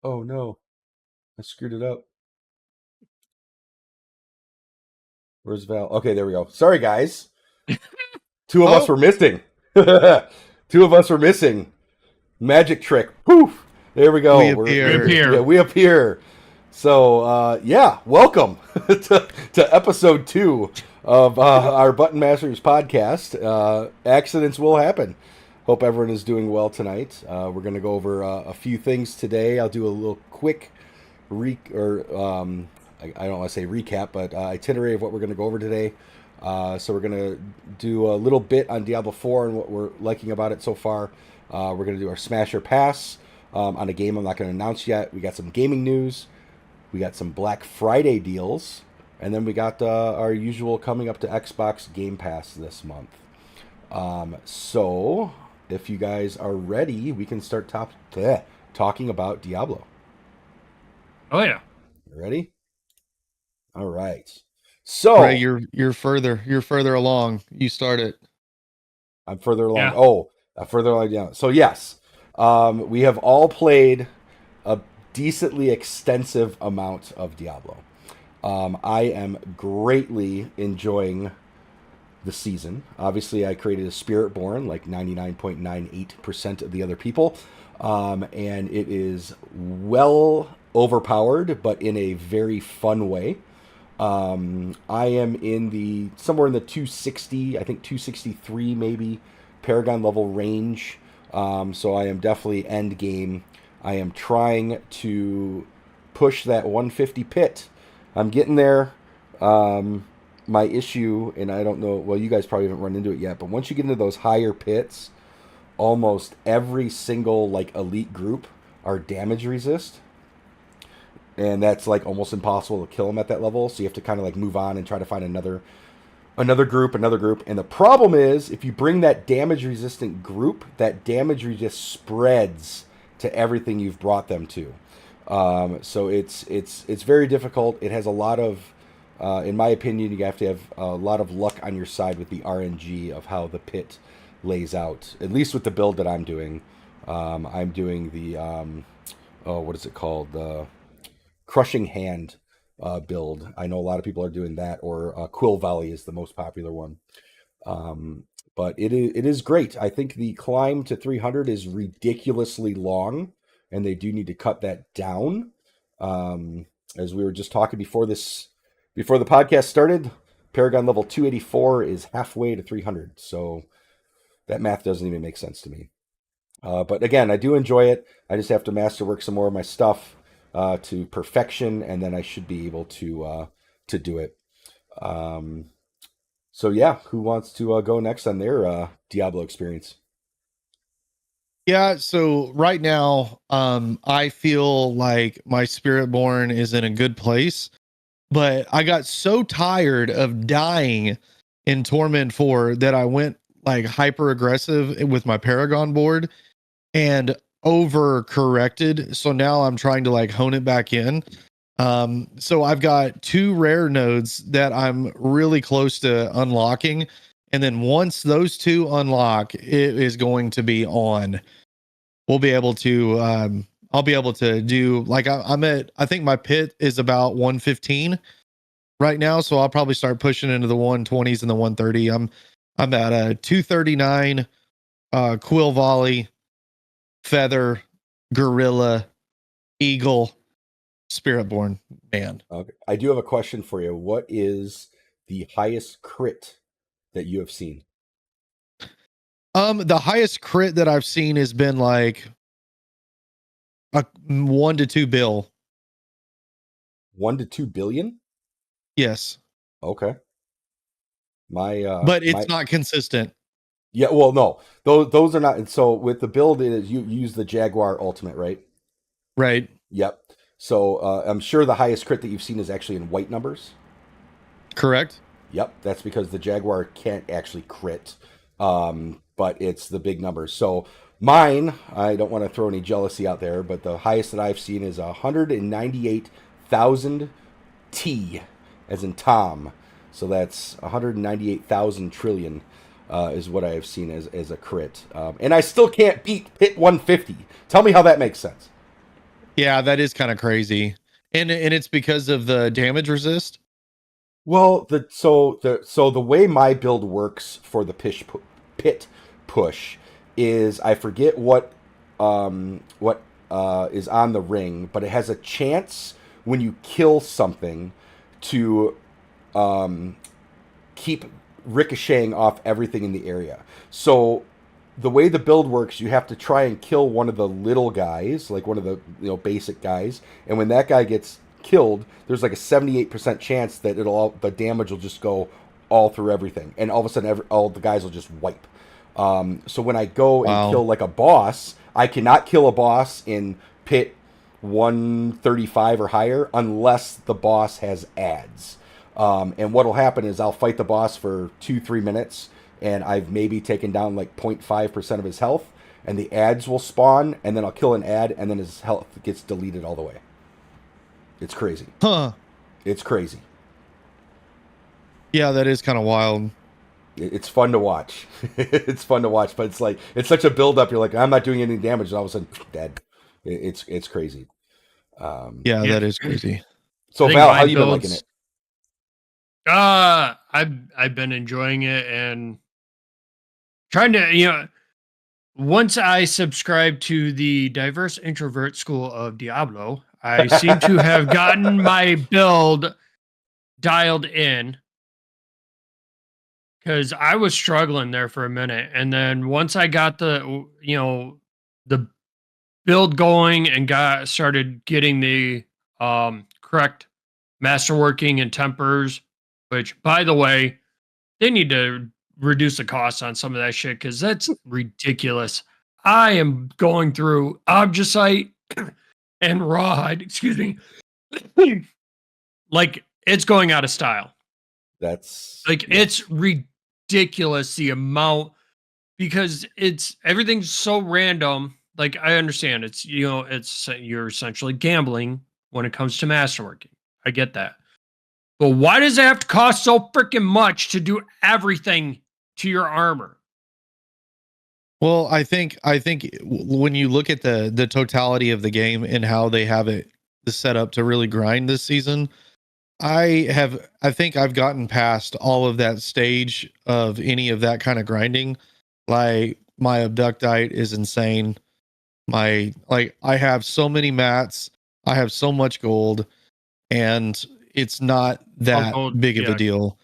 Oh no, I screwed it up. Where's Val? Okay, there we go. Sorry, guys. Two of us Oh, were missing. Two of us were missing. Magic trick. Poof. There we go. we We appeared. Yeah, appear. we appear. So yeah, welcome to episode 2 of our Button Masters podcast. Accidents will happen. Hope everyone is doing well tonight. We're going to go over a few things today. I'll do a little quick I don't want to say recap, but itinerary of what we're going to go over today. So we're going to do a little bit on Diablo 4 and what we're liking about it so far. We're going to do our Smash or Pass on a game I'm not going to announce yet. We got some gaming news. We got some Black Friday deals. And then we got our usual coming up to Xbox Game Pass this month. So if you guys are ready, we can start talking about Diablo. Oh yeah. Ready? All right. So Ray, you're further along. You start it. I'm further along. Yeah. Oh, further along down. So yes, we have all played a decently extensive amount of Diablo. I am greatly enjoying the season. Obviously, I created a Spiritborn like 99.98% of the other people, and it is well overpowered, but in a very fun way. I am in somewhere in the 260, I think 263 maybe, Paragon level range. So I am definitely end game. I am trying to push that 150 pit. I'm getting there. My issue, and I don't know, well, you guys probably haven't run into it yet, but once you get into those higher pits, almost every single like elite group are damage resist. And that's like almost impossible to kill them at that level. So you have to kind of like move on and try to find another group. And the problem is, if you bring that damage resistant group, that damage just spreads to everything you've brought them to. So it's very difficult. It has a lot of, in my opinion, you have to have a lot of luck on your side with the RNG of how the pit lays out. At least with the build that I'm doing. I'm doing the what is it called? The Crushing Hand build. I know a lot of people are doing that, or Quill Valley is the most popular one. But it is great. I think the climb to 300 is ridiculously long, and they do need to cut that down. As we were just talking before the podcast started, Paragon level 284 is halfway to 300, so that math doesn't even make sense to me. But again, I do enjoy it. I just have to masterwork some more of my stuff to perfection, and then I should be able to do it. So yeah, who wants to go next on their Diablo experience? Yeah, so right now, I feel like my Spiritborn is in a good place, but I got so tired of dying in Torment 4 that I went like hyper aggressive with my Paragon board and over corrected. So now I'm trying to like hone it back in. So I've got 2 rare nodes that I'm really close to unlocking. And then once those 2 unlock, it is going to be on. We'll be able to, I'll be able to do like I think my pit is about 115 right now. So I'll probably start pushing into the 120s and the 130. I'm at a 239, Quill Volley, Feather, Gorilla, Eagle, Spiritborn, man. Okay. I do have a question for you. What is the highest crit that you have seen? The highest crit that I've seen has been like a 1 to 2 bill. 1 to 2 billion? Yes. Okay. But it's not consistent. Yeah, well, no. Those are not. So with the build, you use the Jaguar Ultimate, right? Right. Yep. So I'm sure the highest crit that you've seen is actually in white numbers. Correct. Yep, that's because the Jaguar can't actually crit, but it's the big numbers. So mine, I don't want to throw any jealousy out there, but the highest that I've seen is 198,000 T, as in Tom. So that's 198,000 trillion is what I have seen as a crit. And I still can't beat Pit 150. Tell me how that makes sense. Yeah, that is kind of crazy. And it's because of the damage resist. Well, the way my build works for the pit push is I forget what is on the ring, but it has a chance when you kill something to keep ricocheting off everything in the area. So the way the build works, you have to try and kill one of the little guys, like one of the basic guys, and when that guy gets killed, there's like a 78% chance that the damage will just go all through everything, and all of a sudden all the guys will just wipe. So when I go and Wow. kill like a boss, I cannot kill a boss in pit 135 or higher unless the boss has ads. And what'll happen is I'll fight the boss for 2-3 minutes, and I've maybe taken down like 0.5% of his health, and the ads will spawn, and then I'll kill an ad, and then his health gets deleted all the way. It's crazy. Huh. It's crazy. Yeah, that is kind of wild. It's fun to watch. It's fun to watch, but it's like it's such a build up. You're like, I'm not doing any damage, and all of a sudden, dead. It's crazy. Yeah, Yeah. that is crazy. So I think Val, my how you been builds- liking it? I've been enjoying it and trying to, once I subscribed to the diverse introvert school of Diablo, I seem to have gotten my build dialed in because I was struggling there for a minute. And then once I got the build going and started getting the correct masterworking and tempers, which by the way, they need to reduce the cost on some of that shit because that's ridiculous. I am going through Obgisite and Rawhide, excuse me, like it's going out of style. That's It's ridiculous the amount because everything's so random. Like I understand it's you're essentially gambling when it comes to masterworking. I get that. But why does it have to cost so freaking much to do everything to your armor? Well, I think when you look at the totality of the game and how they have it set up to really grind this season, I think I've gotten past all of that stage of any of that kind of grinding. Like my abductite is insane. I have so many mats, I have so much gold, and it's not that gold, big of a yeah. deal.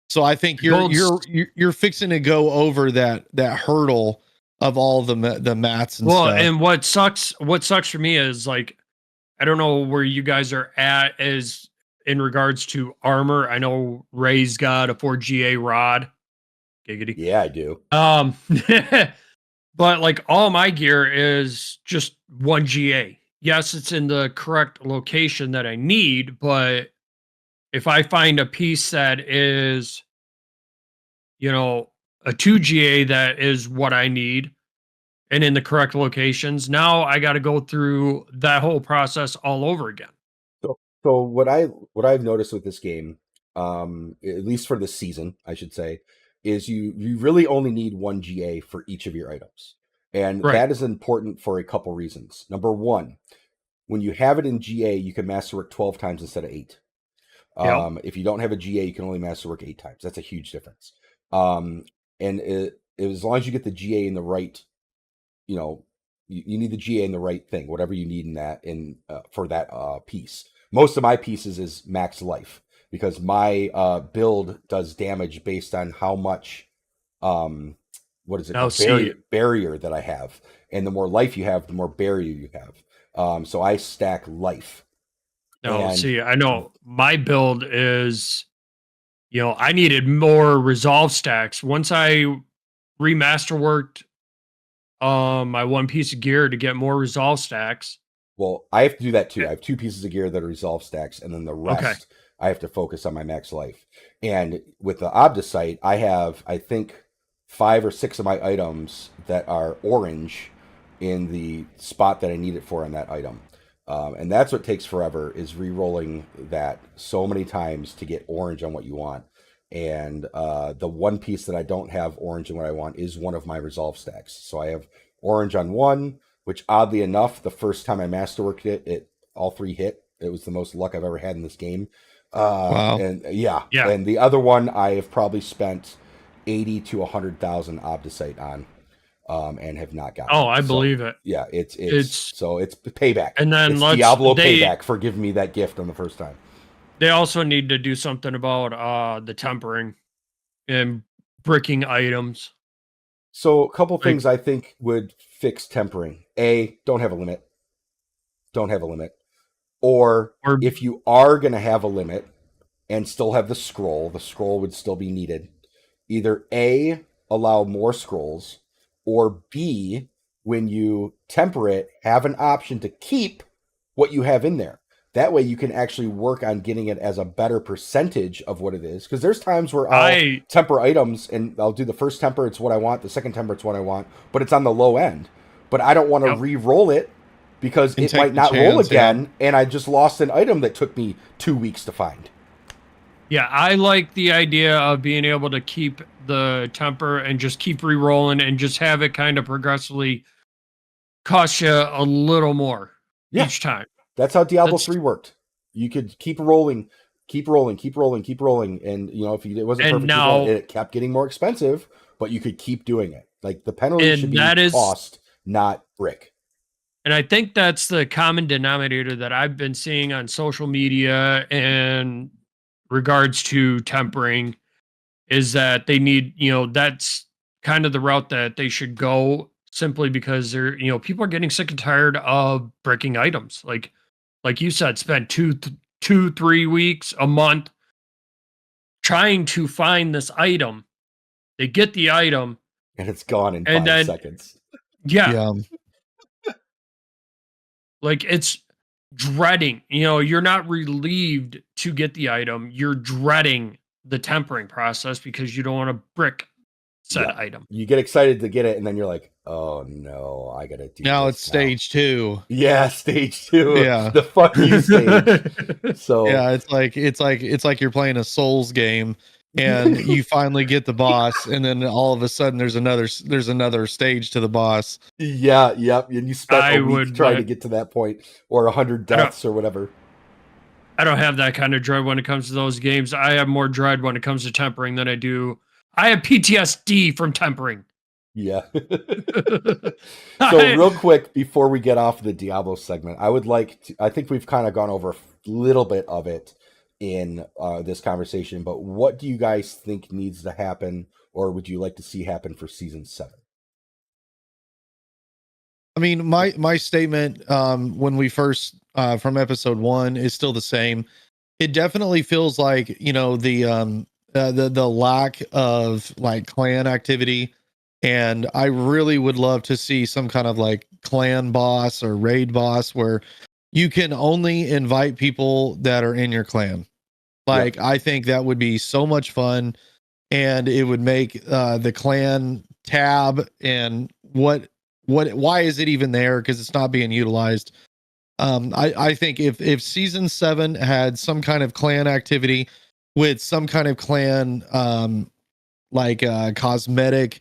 So I think Gold's- you're fixing to go over that hurdle of all the mats and stuff. And what sucks for me is like I don't know where you guys are at as in regards to armor. I know Ray's got a 4GA rod. Giggity. Yeah, I do. But like all my gear is just 1GA. Yes, it's in the correct location that I need, but if I find a piece that is, a 2GA that is what I need and in the correct locations, now I got to go through that whole process all over again. So what I've noticed with this game, at least for this season, I should say, is you really only need 1 GA for each of your items, and Right. that is important for a couple reasons. Number one, when you have it in GA, you can masterwork 12 times instead of 8. Yep. If you don't have a GA, you can only masterwork 8 times. That's a huge difference. And as long as you get the GA in the right, you need the GA in the right thing, whatever you need in that for that piece. Most of my pieces is max life because my build does damage based on how much what is it called? Barrier that I have, and the more life you have, the more barrier you have. So I stack life. I know my build is, I needed more resolve stacks. Once I remasterworked my one piece of gear to get more resolve stacks. Well, I have to do that too. I have 2 pieces of gear that are resolve stacks, and then the rest I have to focus on my max life. And with the Obdicite, I have, I think, 5 or 6 of my items that are orange in the spot that I need it for on that item. And that's what takes forever, is re-rolling that so many times to get orange on what you want. And the one piece that I don't have orange in what I want is one of my resolve stacks. So I have orange on one, which oddly enough, the first time I masterworked it, all 3 hit. It was the most luck I've ever had in this game. Wow. And yeah. Yeah. And the other one I have probably spent 80 to 100,000 Obdicite on, and have not gotten. Oh, I So, believe it. yeah, it's It's payback. and then It's Diablo payback for giving me that gift on the first time. They also need to do something about the tempering and bricking items. So a couple Like, things I think would fix tempering. A, don't have a limit. Don't have a limit. Or or if you are going to have a limit and still have the scroll would still be needed. Either A, allow more scrolls, or B, when you temper it, have an option to keep what you have in there. That way you can actually work on getting it as a better percentage of what it is. Because there's times where I'll temper items and I'll do the first temper, it's what I want. The second temper, it's what I want. But it's on the low end. But I don't want to re-roll it because And it take might the not roll chance, again. And I just lost an item that took me 2 weeks to find. yeah, I like the idea of being able to keep the temper and just keep re-rolling and just have it kind of progressively cost you a little more each time. That's how Diablo 3 worked. You could keep rolling, keep rolling, keep rolling, keep rolling. And, you know, if it wasn't perfect, now, it kept getting more expensive, but you could keep doing it. Like, the penalty should be cost, not brick. And I think that's the common denominator that I've been seeing on social media and regards to tempering is that they need, that's kind of the route that they should go, simply because they're, people are getting sick and tired of breaking items. Like you said, spend 3 weeks, a month trying to find this item. They get the item and it's gone in and 5 seconds. Yeah. Like, it's dreading, you're not relieved to get the item. You're dreading the tempering process because you don't want to brick said item. You get excited to get it, and then you're like, "Oh no, I gotta do." Now this it's stage 2. Yeah, stage 2. Yeah, the fuck you stage. So yeah, it's like you're playing a Souls game, and you finally get the boss, and then all of a sudden there's another stage to the boss. Yeah, yep. And you spent a week trying to get to that point, or 100 deaths or whatever. I don't have that kind of dread when it comes to those games. I have more dread when it comes to tempering than I do. I have PTSD from tempering. Yeah. So real quick, before we get off the Diablo segment, I would like to, I think we've kind of gone over a little bit of it in this conversation, but what do you guys think needs to happen, or would you like to see happen for season 7? I mean, my statement when we first from episode 1 is still the same. It definitely feels like, the lack of like clan activity, and I really would love to see some kind of like clan boss or raid boss where you can only invite people that are in your clan. Like, I think that would be so much fun, and it would make the clan tab and why is it even there, because it's not being utilized. I think if season 7 had some kind of clan activity with some kind of clan cosmetic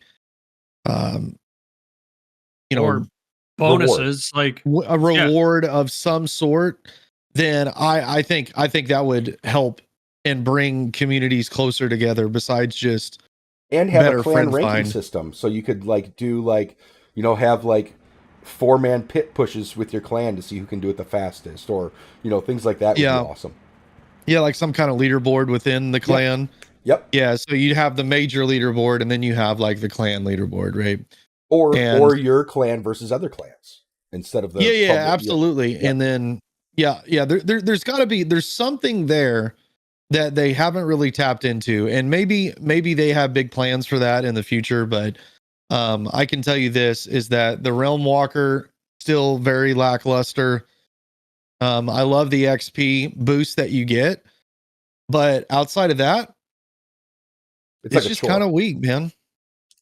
or bonuses, like a reward of some sort, then I think that would help and bring communities closer together, besides just and have a clan ranking system. So you could like do have like 4-man pit pushes with your clan to see who can do it the fastest, or things like that would be awesome. Yeah, like some kind of leaderboard within the clan. Yep. Yeah, so you'd have the major leaderboard, and then you have like the clan leaderboard, right? Or your clan versus other clans instead of the absolutely. Yeah. And then there's got to be, there's something there that they haven't really tapped into, and maybe they have big plans for that in the future, but I can tell you this is that the Realm Walker still very lackluster. I love the XP boost that you get, but outside of that, it's like just kind of weak, man.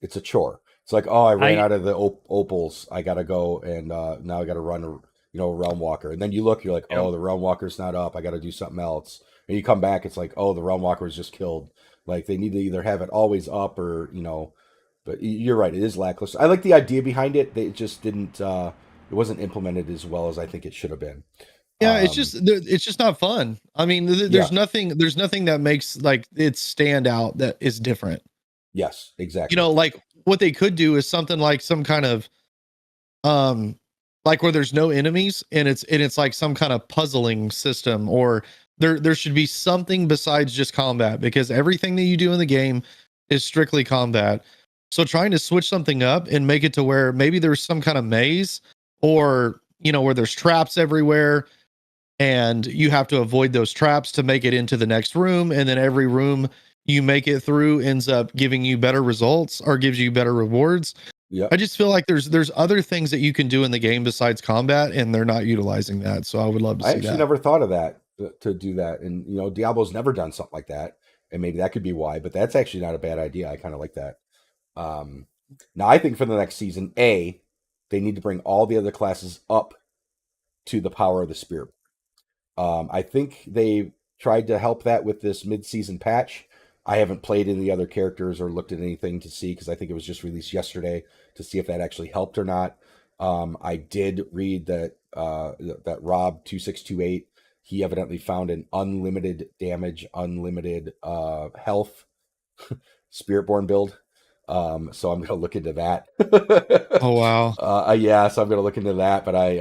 It's a chore. It's like, I ran out of the opals. I gotta go, and now I gotta run a Realm Walker. And then you look, you're like, the Realm Walker's not up. I gotta do something else. And you come back, it's like, the Realm Walker was just killed. Like, they need to either have it always up or But you're right, it is lackluster. I like the idea behind it. It just didn't. It wasn't implemented as well as I think it should have been. Yeah, it's just not fun. I mean, Yeah. there's nothing that makes like it stand out that is different. Yes, You exactly. know, like what they could do is something like some kind of um like where there's no enemies and it's like some kind of puzzling system, or there should be something besides just combat, because everything that you do in the game is strictly combat. So trying to switch something up and make it to where maybe there's some kind of maze, or you know, where there's traps everywhere and you have to avoid those traps to make it into the next room, and then every room you make it through ends up giving you better results or gives you better rewards. Yep. I just feel like there's other things that you can do in the game besides combat, and they're not utilizing that. So I would love to I see actually that. never thought of that to do that, and Diablo's never done something like that, and maybe that could be why. But that's actually not a bad idea. I kind of like that. Um, Now I think for the next season, they need to bring all the other classes up to the power of the spirit. I think they tried to help that with this mid-season patch. I haven't played any of the other characters or looked at anything to see, because I think it was just released yesterday, to see if that actually helped or not. I did read that Rob 2628, he evidently found an unlimited damage, unlimited health Spiritborn build. So I'm gonna look into that. Oh wow. Yeah, so I'm gonna look into that, but I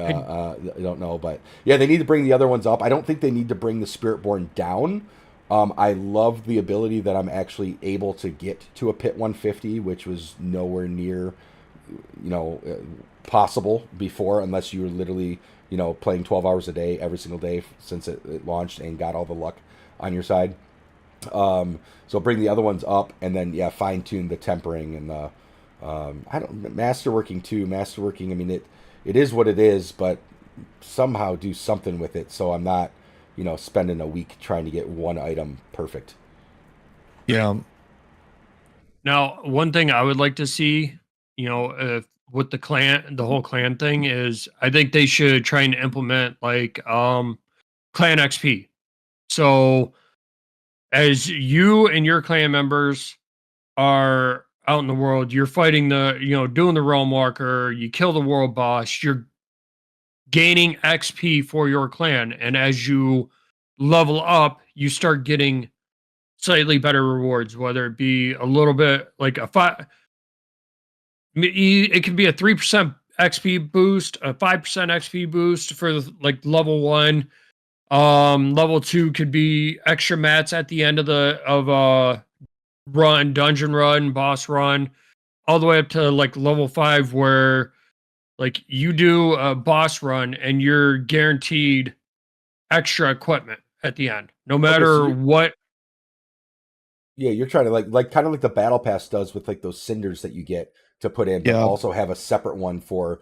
don't know. But yeah, they need to bring the other ones up. I don't think they need to bring the Spiritborn down. I love the ability that I'm actually able to get to a pit 150, which was nowhere near, possible before, unless you were literally, playing 12 hours a day every single day since it launched and got all the luck on your side. So bring the other ones up, and then fine tune the tempering and the I don't masterworking too. Masterworking, I mean it is what it is, but somehow do something with it so I'm not, spending a week trying to get one item perfect. Yeah. Now, one thing I would like to see, with the whole clan thing is, I think they should try and implement like clan XP. So as you and your clan members are out in the world, you're fighting doing the realm walker, you kill the world boss, you're gaining XP for your clan, and as you level up, you start getting slightly better rewards, whether it be a little bit like a five. It could be a 3% XP boost, a 5% XP boost for like level one. Level two could be extra mats at the end of run, dungeon run, boss run, all the way up to like level five, where like you do a boss run and you're guaranteed extra equipment at the end, no Okay, so matter what. you're trying to like kind of like the battle pass does with like those cinders that you get to put in, but Yeah. also have a separate one for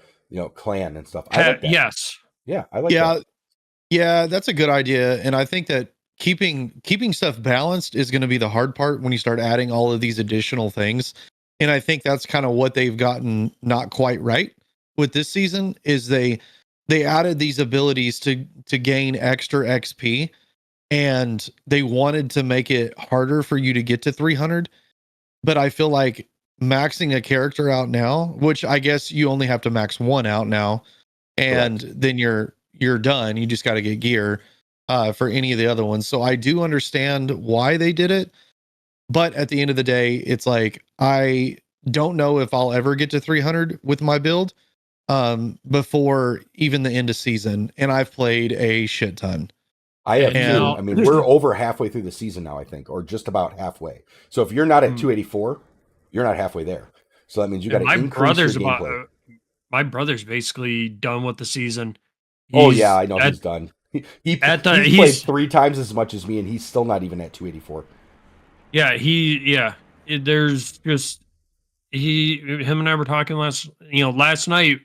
clan and stuff. I like that. Yes. Yeah, I like Yeah. that. Yeah, that's a good idea. And I think that keeping stuff balanced is going to be the hard part when you start adding all of these additional things. And I think that's kind of what they've gotten not quite right with this season, is they added these abilities to gain extra XP, and they wanted to make it harder for you to get to 300. But I feel like maxing a character out now, which I guess you only have to max one out now, and Correct. then you're done. You just got to get gear for any of the other ones. So I do understand why they did it, but at the end of the day, it's like I don't know if I'll ever get to 300 with my build before even the end of season, and I've played a shit ton. I have And too. And now, I mean, we're over halfway through the season now, I think, or just about halfway. So if you're not at mm, 284, you're not halfway there. So that means you got and to increase your gameplay. my brother's basically done with the season. Oh yeah, He's I know at he's done. He at the he's played he's 3 times as much as me, and he's still not even at 284. yeah he yeah. There's just him and I were talking last night.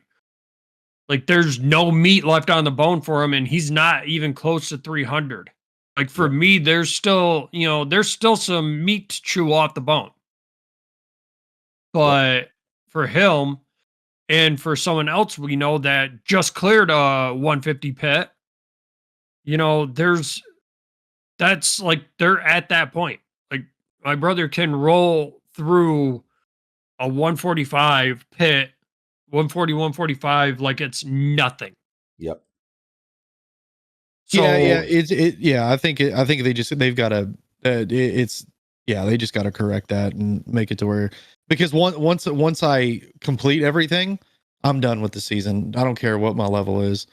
Like there's no meat left on the bone for him, and he's not even close to 300. Like for Yep. me, there's still some meat to chew off the bone. Yep. But for him and for someone else we know that just cleared a 150 pit, there's that's like they're at that point. Like my brother can roll through a 145 pit, 140, 145 like it's nothing. Yep. So I think they've got to they just got to correct that and make it to where, because once I complete everything, I'm done with the season. I don't care what my level is.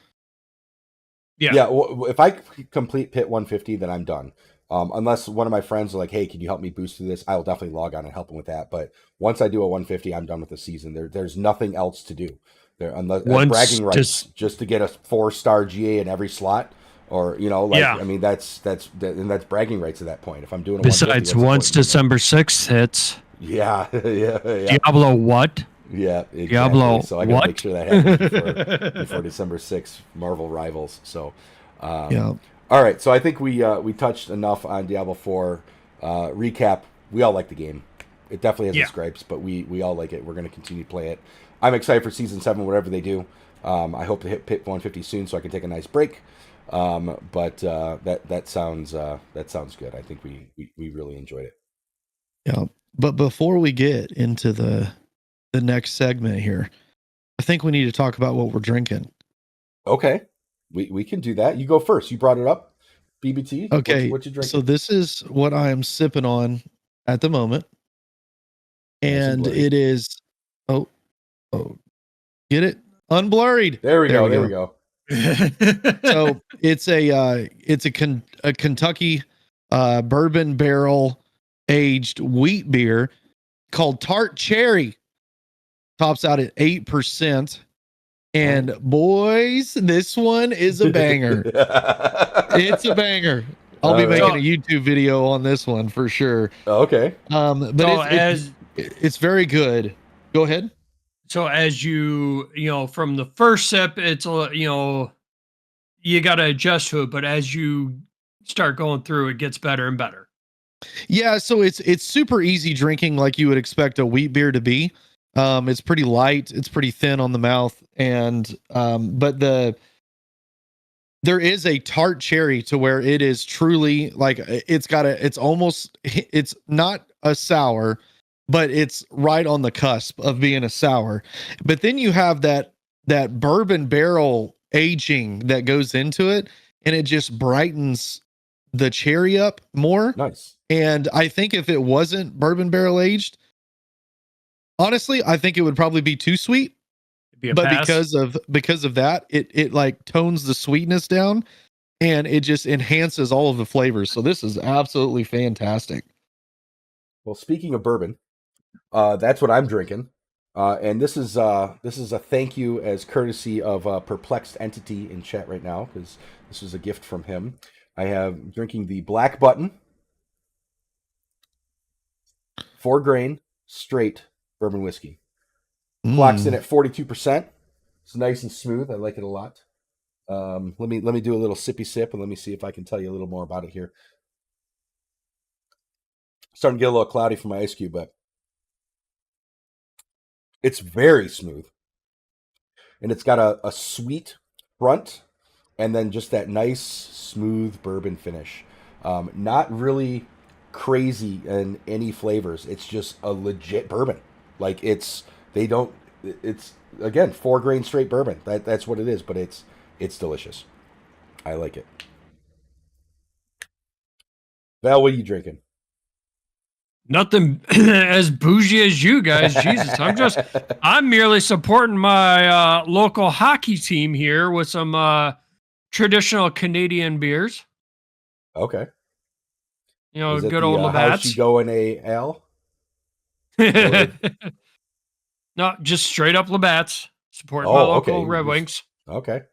Yeah. Well, if I complete Pit 150, then I'm done. Unless one of my friends are like, "Hey, can you help me boost through this?" I'll definitely log on and help them with that. But once I do a 150, I'm done with the season. There's nothing else to do there, unless bragging rights, just to get a 4-star GA in every slot, or I mean that's bragging rights at that point. If I'm doing a besides, once December 6th hits, yeah. Diablo what? Yeah, exactly. Diablo so I gotta make sure that happens before December 6th, Marvel Rivals. So, all right. So I think we touched enough on Diablo 4. Recap: we all like the game. It definitely has its gripes, but we all like it. We're going to continue to play it. I'm excited for Season 7, whatever they do. I hope to hit Pit 150 soon so I can take a nice break. But that sounds good. I think we really enjoyed it. Yeah. But before we get into the next segment here, I think we need to talk about what we're drinking. Okay. We can do that. You go first. You brought it up. BBT. Okay. What you drinking? So this is what I am sipping on at the moment. And it is get it? Unblurred. There we go. So it's a Kentucky bourbon barrel aged wheat beer called Tart Cherry. Tops out at 8%. And boys, this one is a banger. It's a banger. I'll be making a YouTube video on this one for sure. Okay. But so it's very good. Go ahead. So as you from the first sip, it's you got to adjust to it, but as you start going through, it gets better and better. Yeah, so it's super easy drinking, like you would expect a wheat beer to be. It's pretty light, it's pretty thin on the mouth, and but there is a tart cherry to where it is truly like it's not a sour, but it's right on the cusp of being a sour. But then you have that bourbon barrel aging that goes into it, and it just brightens the cherry up more. Nice. And I think if it wasn't bourbon barrel aged, honestly, I think it would probably be too sweet. But because of that, it like tones the sweetness down, and it just enhances all of the flavors. So this is absolutely fantastic. Well, speaking of bourbon, that's what I'm drinking. And this is a thank you as courtesy of Perplexed Entity in chat right now, because this was a gift from him. I have drinking the Black Button 4-grain straight bourbon whiskey. Clocks in at 42%. It's nice and smooth. I like it a lot. Let me do a little sippy sip, and let me see if I can tell you a little more about it here. Starting to get a little cloudy from my ice cube, but it's very smooth. And it's got a sweet front, and then just that nice, smooth bourbon finish. Not really crazy in any flavors. It's just a legit bourbon. Like it's again 4-grain straight bourbon. That's what it is, but it's delicious. I like it. Val, what are you drinking? Nothing as bougie as you guys. Jesus, I'm merely supporting my local hockey team here with some traditional Canadian beers. Okay. Good old Labatt's. How's she going, Al? No, just straight up Labatt's. Supporting my local Red Wings. Okay.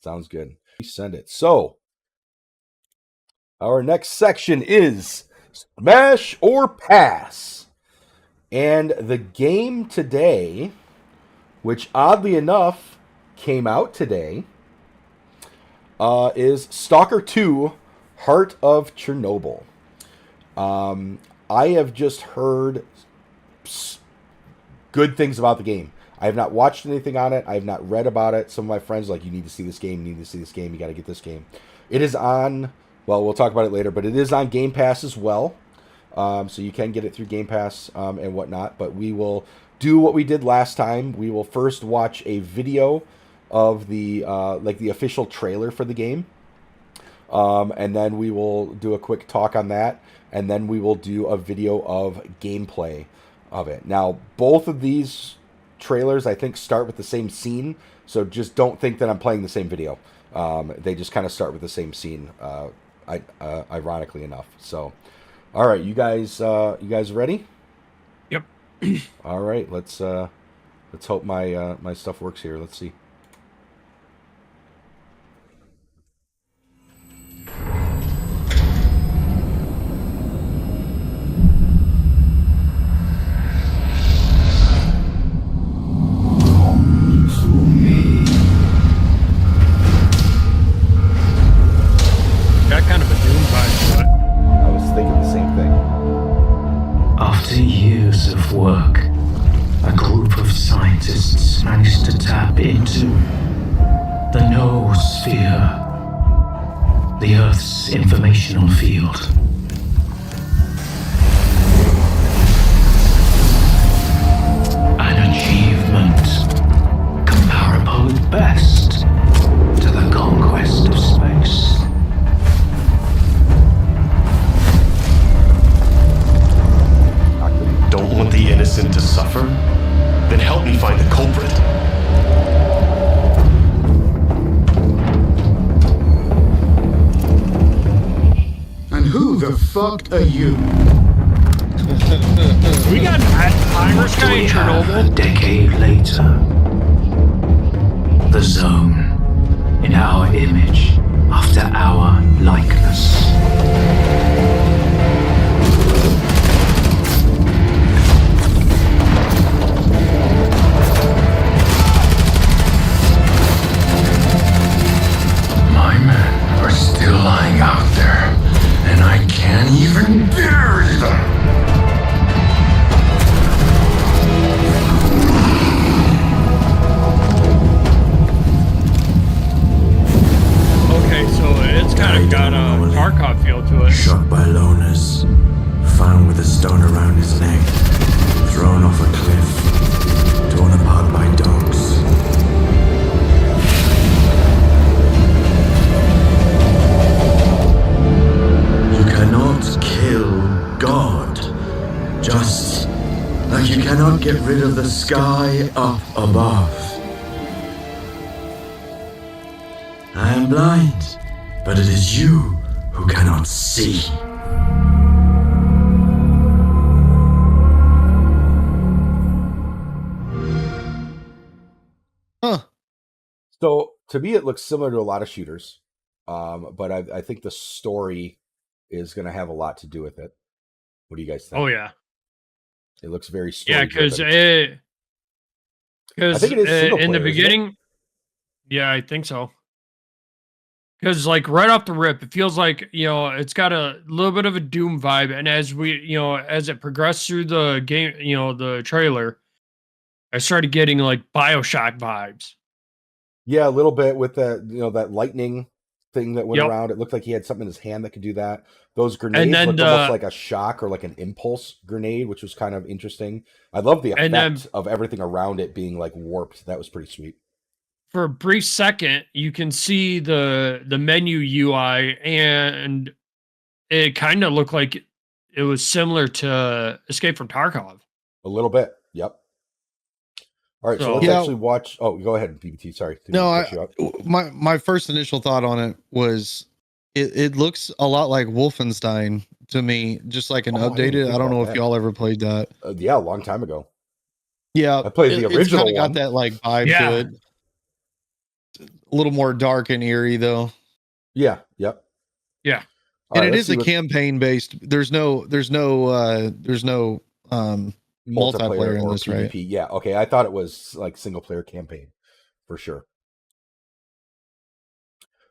Sounds good. Send it. So, our next section is Smash or Pass. And the game today, which oddly enough came out today, is Stalker 2 Heart of Chernobyl. I have just heard good things about the game. I have not watched anything on it. I have not read about it. Some of my friends are like, you need to see this game. You need to see this game. You got to get this game. It is on, well, we'll talk about it later, but it is on Game Pass as well. So you can get it through Game Pass and whatnot. But we will do what we did last time. We will first watch a video of the official trailer for the game. And then we will do a quick talk on that, and then we will do a video of gameplay of it. Now, both of these trailers, I think, start with the same scene, so just don't think that I'm playing the same video. They just kind of start with the same scene, ironically enough. So, all right, you guys ready? Yep. All right, let's hope my stuff works here. Let's see. Got kind of a Doom vibe to it. I was thinking the same thing. After years of work, a group of scientists managed to tap into the noosphere, the Earth's informational field. An achievement comparable at best to the conquest of space. Don't want the innocent to suffer? Then help me find the culprit. And who the fuck are you? We got Irish guy in We have Chernobyl. a decade later. The Zone, in our image, after our likeness. My men are still lying out there, and I can't even bury them. Okay, so it's kind of got a Tarkov feel to it. Shot by loners, found with a stone around his neck, thrown off a cliff, torn apart by dogs. You cannot kill God, just like you cannot get rid of the sky up above. I am blind, but it is you who cannot see. Huh. So to me, it looks similar to a lot of shooters, but I think the story is going to have a lot to do with it. What do you guys think? Oh yeah, It looks very story. yeah, because I think it is single in the player, isn't it? beginning, yeah, I think so. Because like right off the rip, it feels like it's got a little bit of a Doom vibe, and as as it progressed through the game, the trailer, I started getting like BioShock vibes. Yeah, a little bit with that that lightning thing that went Yep. around. It looked like he had something in his hand that could do that. Those grenades then looked almost like a shock or like an impulse grenade, which was kind of interesting. I love the And effect then- of everything around it being like warped. That was pretty sweet. For a brief second, you can see the menu UI, and it kind of looked like it was similar to Escape from Tarkov. A little bit. Yep. All right, so So- let's Yeah. actually watch. Oh, go ahead, BBT. Sorry. Didn't No, mean to cut you up. my first initial thought on it was it looks a lot like Wolfenstein to me, just like an Oh, I didn't updated. think I don't about know that. if y'all ever played that. Yeah, a long time ago. Yeah, I played the it's original kinda one. got that like vibe Yeah. to it. A little more dark and eerie though. Yeah. Yep. Yeah. All And right, it let's is see a what campaign based. There's no multiplayer in or this, right? PvP. Yeah. Okay. I thought it was like single player campaign for sure.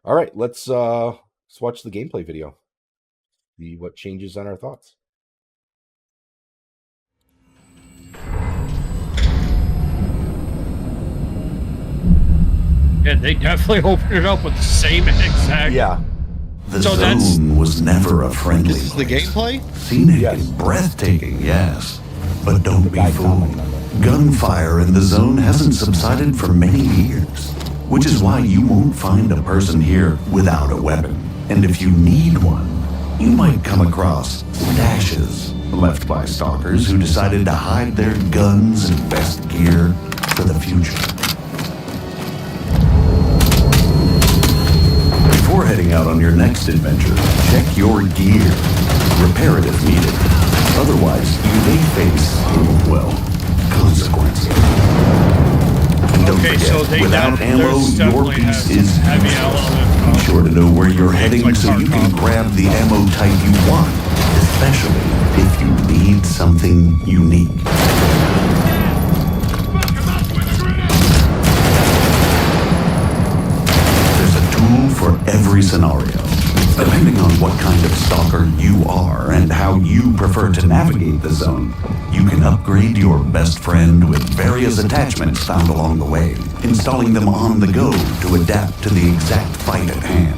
All right, let's watch the gameplay video. See what changes on our thoughts. Yeah, they definitely opened it up with the same exact. Yeah. The So that's- zone was never a friendly This is the place. gameplay? Scenic Yes. and breathtaking, yes. But don't The be guy fooled. commenting on that. Gunfire in the zone hasn't subsided for many years, which is why you won't find a person here without a weapon. And if you need one, you might come across stashes left by stalkers who decided to hide their guns and best gear for the future. Before heading out on your next adventure, check your gear. Repair it if needed. Otherwise, you may face, well, consequences. And don't forget, without ammo, your piece is heavy ammo. be sure to know where you're heading so you can grab the ammo type you want, especially if you need something unique. There's a tool for every scenario. Depending on what kind of stalker you are and how you prefer to navigate the zone, you can upgrade your best friend with various attachments found along the way, installing them on the go to adapt to the exact fight at hand.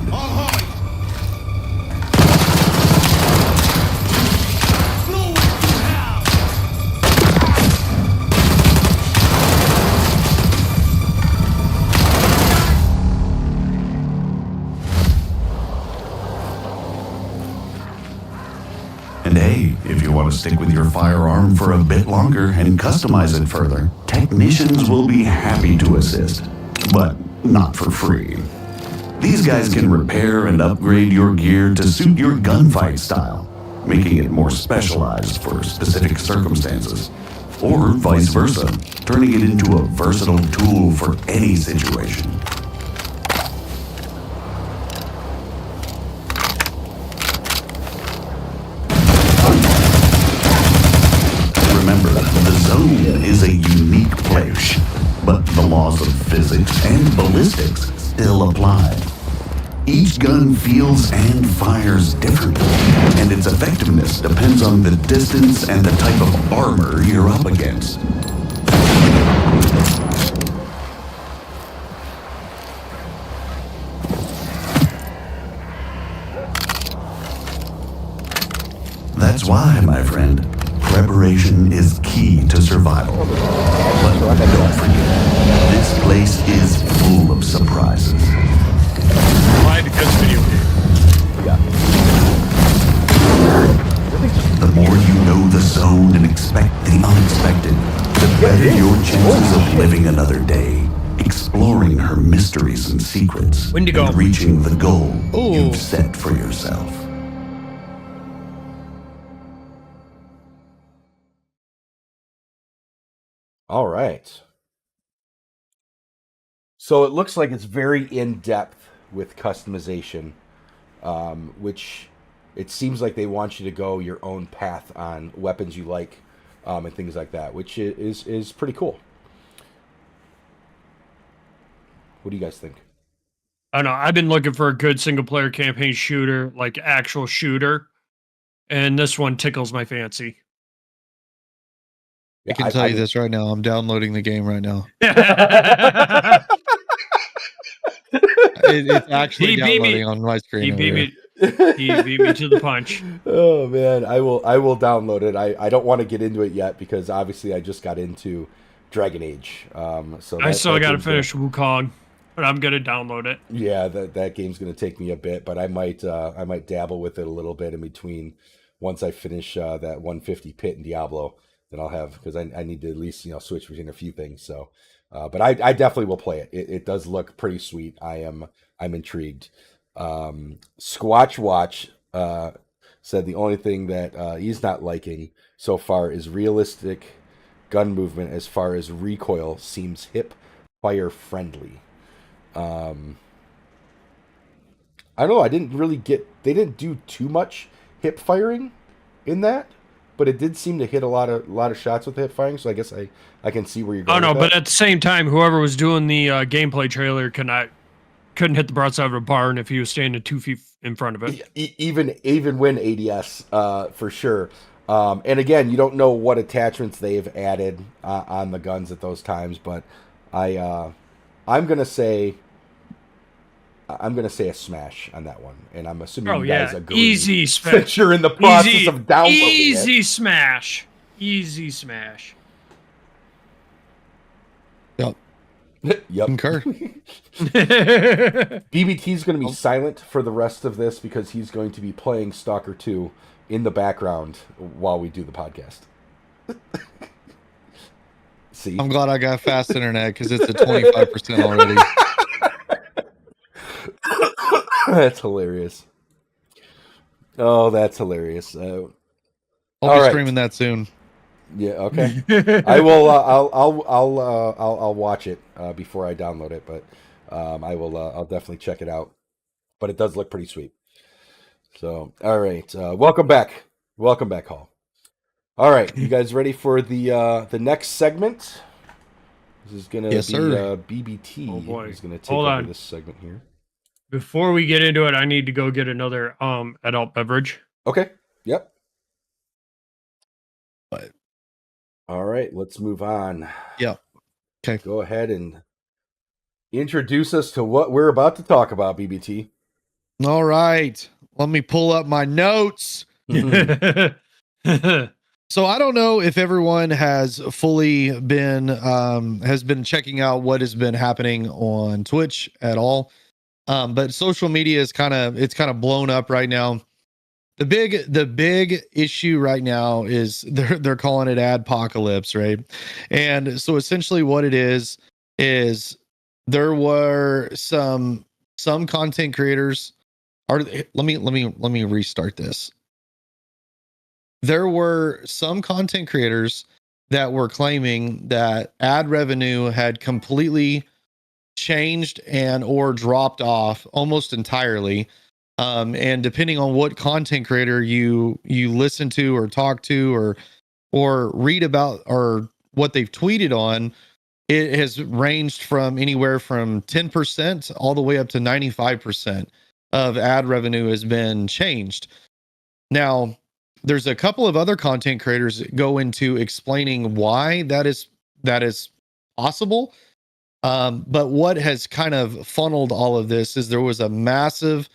And hey, if you want to stick with your firearm for a bit longer and customize it further, technicians will be happy to assist, but not for free. These guys can repair and upgrade your gear to suit your gunfight style, making it more specialized for specific circumstances, or vice versa, turning it into a versatile tool for any situation. Remember, the zone is a unique place, but the laws of physics and ballistics still apply. Each gun feels and fires differently, and its effectiveness depends on the distance and the type of armor you're up against. That's why, my friend, preparation is key to survival. But don't forget, this place is full of surprises. Why? Because video game. The more you know the zone and expect the unexpected, the better your chances of living another day, exploring her mysteries and secrets, Wendigo. and reaching the goal you've set for yourself. All right. So it looks like it's very in-depth with customization, which it seems like they want you to go your own path on weapons you like, and things like that, which is pretty cool. What do you guys think? I don't know. I've been looking for a good single player campaign shooter, like actual shooter, and this one tickles my fancy. I can tell you this right now. I'm downloading the game right now. It's actually downloading on my screen. He beat me to the punch. Oh man, I will download it. I don't want to get into it yet because obviously I just got into Dragon Age. So I still got to finish Wukong, but I'm gonna download it. Yeah, that game's gonna take me a bit, but I might dabble with it a little bit in between. Once I finish that 150 pit in Diablo, then I'll have, because I need to at least switch between a few things. So, but I definitely will play it. It does look pretty sweet. I'm intrigued. Squatch Watch said the only thing that he's not liking so far is realistic gun movement. As far as recoil, seems hip fire friendly. I don't know. I didn't really get. They didn't do too much hip firing in that, but it did seem to hit a lot of shots with the hip firing. So I guess I can see where you're going. Oh no, but at the same time, whoever was doing the gameplay trailer couldn't hit the broadside of a barn if he was standing 2 feet in front of it. Even when ADS, for sure. And again, you don't know what attachments they've added on the guns at those times, but I'm gonna say a smash on that one, and I'm assuming you guys agree. Easy smash. Since you're in the process of downloading easy it. Smash. Easy smash. Yep. Yep. Concur. BBT's going to be silent for the rest of this because he's going to be playing Stalker 2 in the background while we do the podcast. See? I'm glad I got fast internet because it's at 25% already. That's hilarious. Oh, that's hilarious. I'll all be right. streaming that soon. Yeah. Okay. I will. I'll watch it before I download it, but I will. I'll definitely check it out. But it does look pretty sweet. So, all right. Welcome back. Welcome back, Hall. All right, you guys ready for the next segment? This is gonna be BBT. Oh boy. Is gonna take Hold over on. this segment here. Before we get into it, I need to go get another adult beverage. Okay. Yep. But All right, let's move on. yeah. Okay. Go ahead and introduce us to what we're about to talk about, BBT. All right. Let me pull up my notes. So I don't know if everyone has fully been has been checking out what has been happening on Twitch at all. But social media is kind of blown up right now. The big issue right now is they're calling it adpocalypse, right? And so essentially what it is there were some content creators let me restart this. There were some content creators that were claiming that ad revenue had completely changed and or dropped off almost entirely. And depending on what content creator you listen to or talk to or read about or what they've tweeted on, it has ranged from anywhere from 10% all the way up to 95% of ad revenue has been changed. Now, there's a couple of other content creators that go into explaining why that is possible. But what has kind of funneled all of this is there was a massive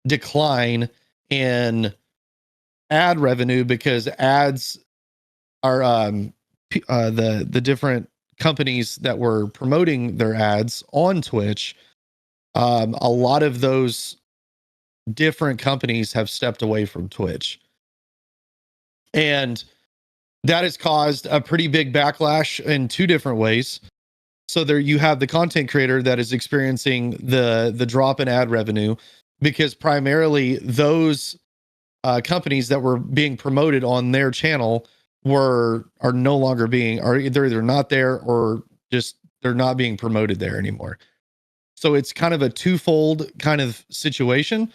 decline in ad revenue because ads are the different companies that were promoting their ads on Twitch. A lot of those different companies have stepped away from Twitch. And that has caused a pretty big backlash in two different ways. So there you have the content creator that is experiencing the drop in ad revenue because primarily those companies that were being promoted on their channel are no longer are either not there or just they're not being promoted there anymore. So it's kind of a twofold kind of situation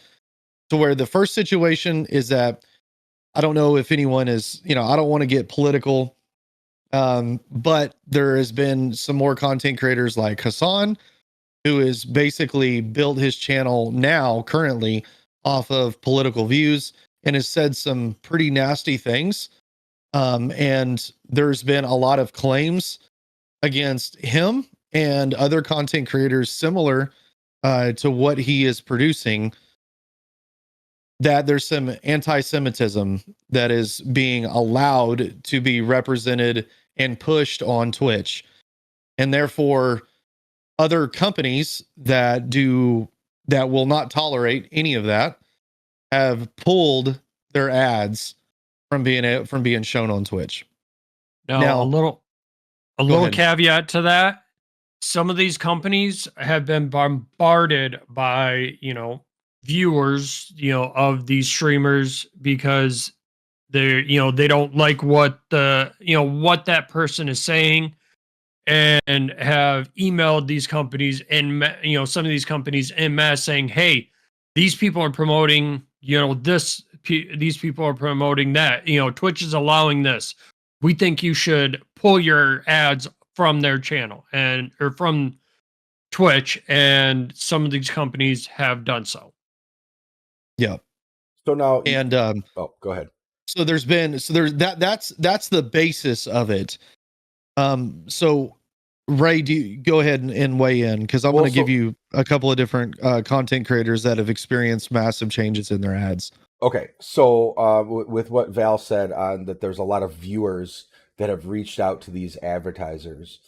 to where the first situation is that I don't know if anyone is, I don't want to get political, but there has been some more content creators like Hassan, who has basically built his channel now currently off of political views and has said some pretty nasty things. And there's been a lot of claims against him and other content creators similar to what he is producing, that there's some anti-Semitism that is being allowed to be represented and pushed on Twitch. And therefore, other companies that will not tolerate any of that have pulled their ads from being shown on Twitch. Now, a little ahead. caveat to that. Some of these companies have been bombarded by, viewers, of these streamers because they don't like what what that person is saying, and have emailed these companies and some of these companies en masse saying, hey, these people are promoting this, these people are promoting that, Twitch is allowing this, we think you should pull your ads from their channel or from Twitch, and some of these companies have done so. Yeah. So now, and go ahead. So that's the basis of it. So Ray, do you go ahead and weigh in, because I want to give you a couple of different content creators that have experienced massive changes in their ads. Okay, so with what Val said on that, there's a lot of viewers that have reached out to these advertisers.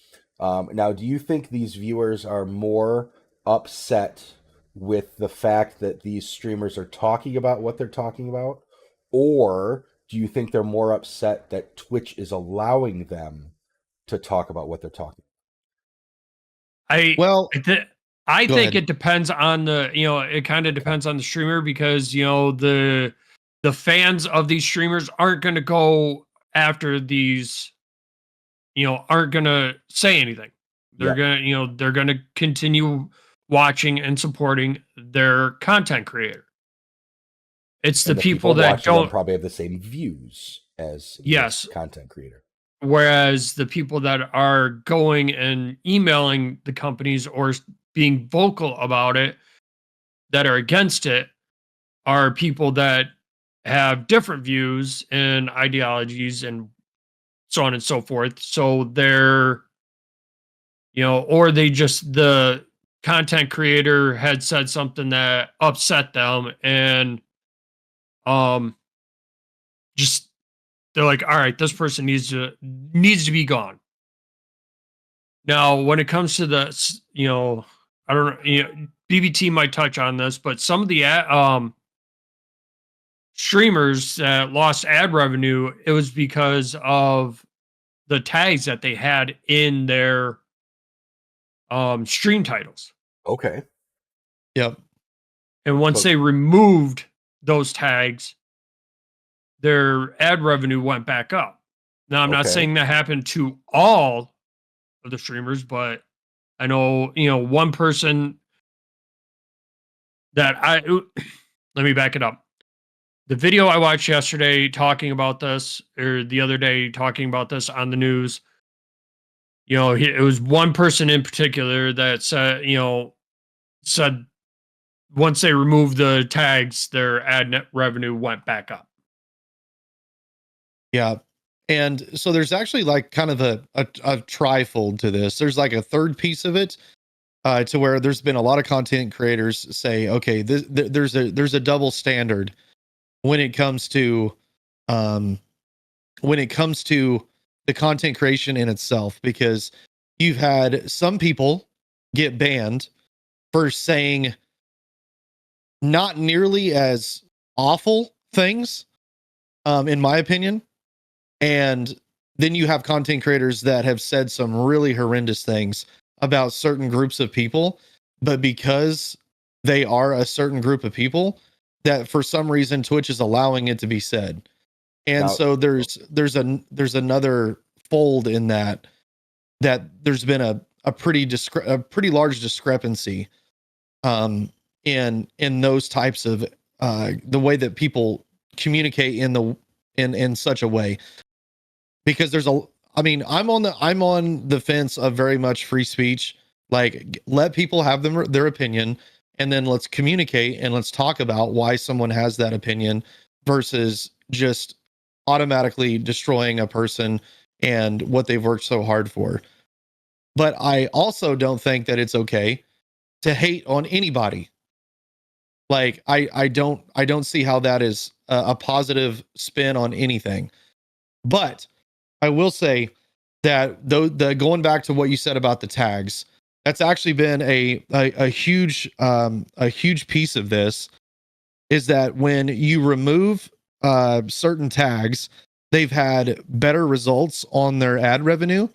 Now, do you think these viewers are more upset with the fact that these streamers are talking about what they're talking about, or do you think they're more upset that Twitch is allowing them to talk about what they're talking? Well, I go think ahead. it depends on it kind of depends on the streamer, because the fans of these streamers aren't going to go after these, aren't going to say anything. They're Yeah. going to they're going to continue watching and supporting their content creator. It's the And the people people that watching them don't. probably have the same views as Yes. this content creator. Whereas the people that are going and emailing the companies or being vocal about it, that are against it, are people that have different views and ideologies and so on and so forth. So they're, or they just, the content creator had said something that upset them, and just, they're like, all right, this person needs to be gone. Now, when it comes to the, I don't know, BBT might touch on this, but some of the streamers that lost ad revenue, it was because of the tags that they had in their stream titles. Okay. Yep. And once they removed those tags, their ad revenue went back up. Now, I'm not saying that happened to all of the streamers, but I know, one person that let me back it up. The video I watched yesterday talking about this, or the other day talking about this on the news, it was one person in particular that said once they removed the tags, their ad net revenue went back up. Yeah. And so there's actually like kind of a trifold to this. There's like a third piece of it, to where there's been a lot of content creators say, okay, there's a double standard when it comes to the content creation in itself, because you've had some people get banned for saying not nearly as awful things, in my opinion. And then you have content creators that have said some really horrendous things about certain groups of people, but because they are a certain group of people, that for some reason Twitch is allowing it to be said. And Now- so there's another fold in that there's been a pretty large discrepancy in those types of the way that people communicate in such a way. Because I'm on the fence of very much free speech. Like, let people have their opinion, and then let's communicate and let's talk about why someone has that opinion, versus just automatically destroying a person and what they've worked so hard for. But I also don't think that it's okay to hate on anybody. Like, I don't see how that is a positive spin on anything. But I will say that though, going back to what you said about the tags, that's actually been a huge piece of this, is that when you remove certain tags, they've had better results on their ad revenue.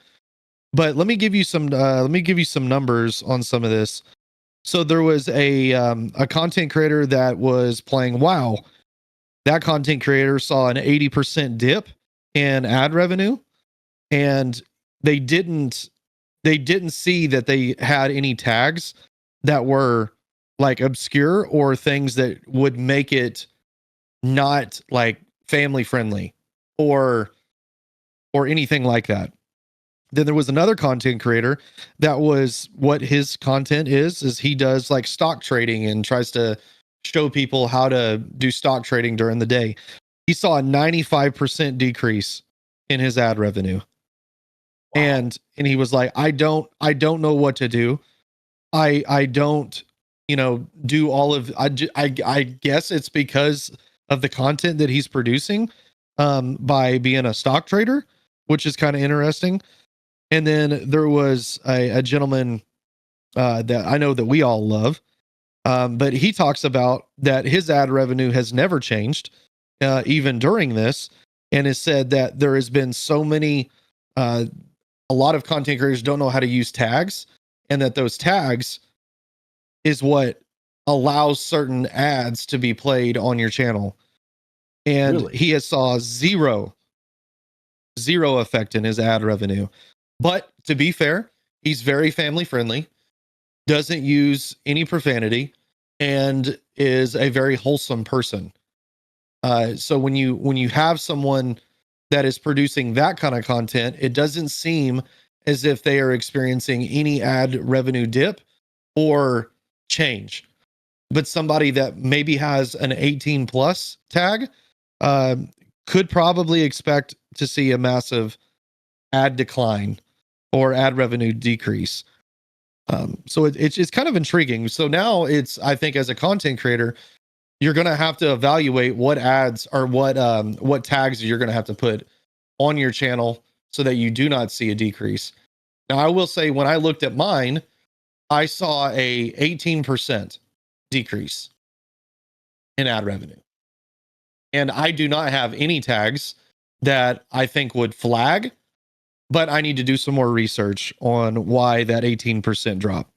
But let me give you some numbers on some of this. So there was a content creator that was playing WoW. That content creator saw an 80% dip in ad revenue, and they didn't see that they had any tags that were like obscure or things that would make it not like family friendly or anything like that. Then there was another content creator that was, what his content is he does like stock trading and tries to show people how to do stock trading during the day. He saw a 95% decrease in his ad revenue. Wow. And he was like, I don't know what to do. I don't, do all of, I guess it's because of the content that he's producing, by being a stock trader, which is kind of interesting. And then there was a gentleman that I know that we all love, but he talks about that his ad revenue has never changed, even during this, and has said that there has been so many, a lot of content creators don't know how to use tags, and that those tags is what allows certain ads to be played on your channel. And Really? he has saw zero effect in his ad revenue. But to be fair, he's very family friendly, doesn't use any profanity, and is a very wholesome person. So when you have someone that is producing that kind of content, it doesn't seem as if they are experiencing any ad revenue dip or change. But somebody that maybe has an 18 plus tag uh, could probably expect to see a massive ad decline or ad revenue decrease. So it's kind of intriguing. So now I think as a content creator, you're going to have to evaluate what ads or what tags you're going to have to put on your channel so that you do not see a decrease. Now, I will say when I looked at mine, I saw a 18% decrease in ad revenue. And I do not have any tags that I think would flag, but I need to do some more research on why that 18% drop.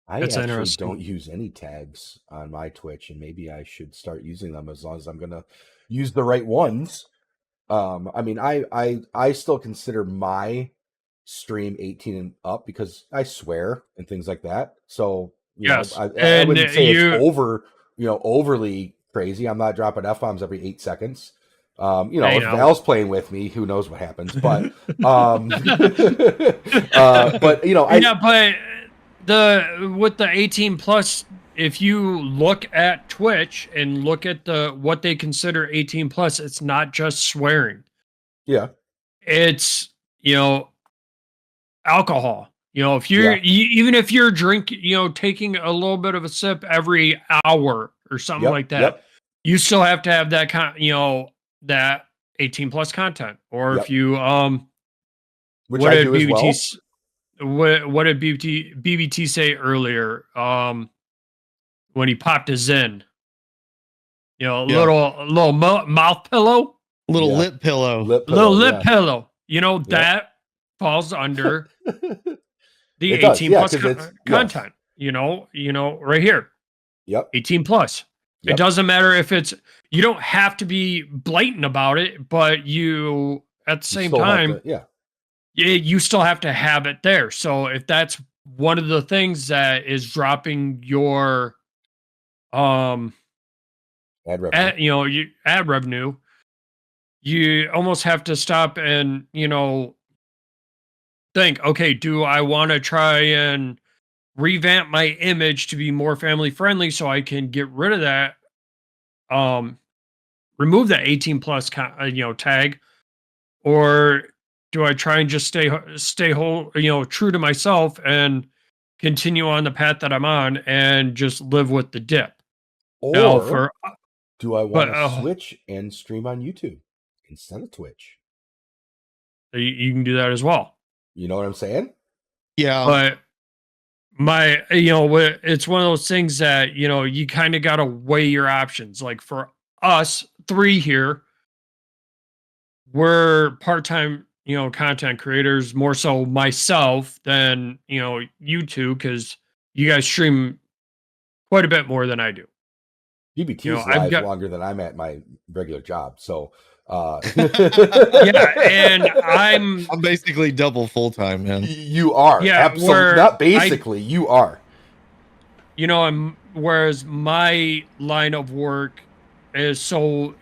I That's actually interesting. don't use any tags on my Twitch, and maybe I should start using them as long as I'm gonna use the right ones. I mean, I still consider my stream 18 and up because I swear and things like that. So Yes, I and wouldn't say it's overly crazy. I'm not dropping f bombs every 8 seconds. Hey, If now. Val's playing with me, who knows what happens? But but with the 18 plus, if you look at Twitch and look at what they consider 18 plus, it's not just swearing. Yeah. It's alcohol. If you're even if you're taking a little bit of a sip every hour or something like that, you still have to have that that 18 plus content. Or if you which I do as well. What did BBT say earlier? When he popped his in, little mouth pillow, lip pillow, lip pillow. That falls under the 18 plus content. Right here. Yep. 18 plus. It doesn't matter if you don't have to be blatant about it, but you at the same time, you still have to have it there. So if that's one of the things that is dropping your ad revenue, you almost have to stop and think, okay, do I want to try and revamp my image to be more family friendly so I can get rid of that, remove that 18 plus tag, or do I try and just stay whole, true to myself and continue on the path that I'm on and just live with the dip? Or do I want to switch and stream on YouTube instead of Twitch? You can do that as well. You know what I'm saying? Yeah. But it's one of those things that, you kind of got to weigh your options. Like for us 3 here, we're part-time, content creators, more so myself than, you two, because you guys stream quite a bit more than I do. BBT's live longer than I'm at my regular job. So, yeah, and I'm basically double full-time, man. You are. Yeah, absolutely. Not basically, you are. Whereas my line of work is so,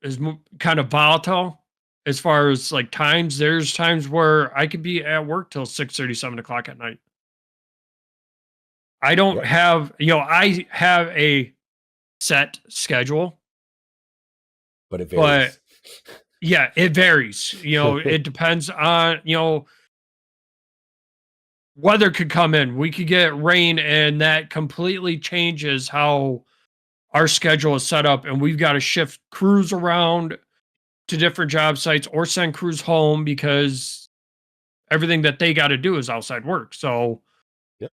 is kind of volatile as far as like times. There's times where I could be at work till 6:30, 7 o'clock at night. I don't have, I have a set schedule. But it varies. Yeah, it varies. It depends on, weather could come in. We could get rain, and that completely changes how our schedule is set up. And we've got to shift crews around to different job sites or send crews home because everything that they got to do is outside work. So, Yep.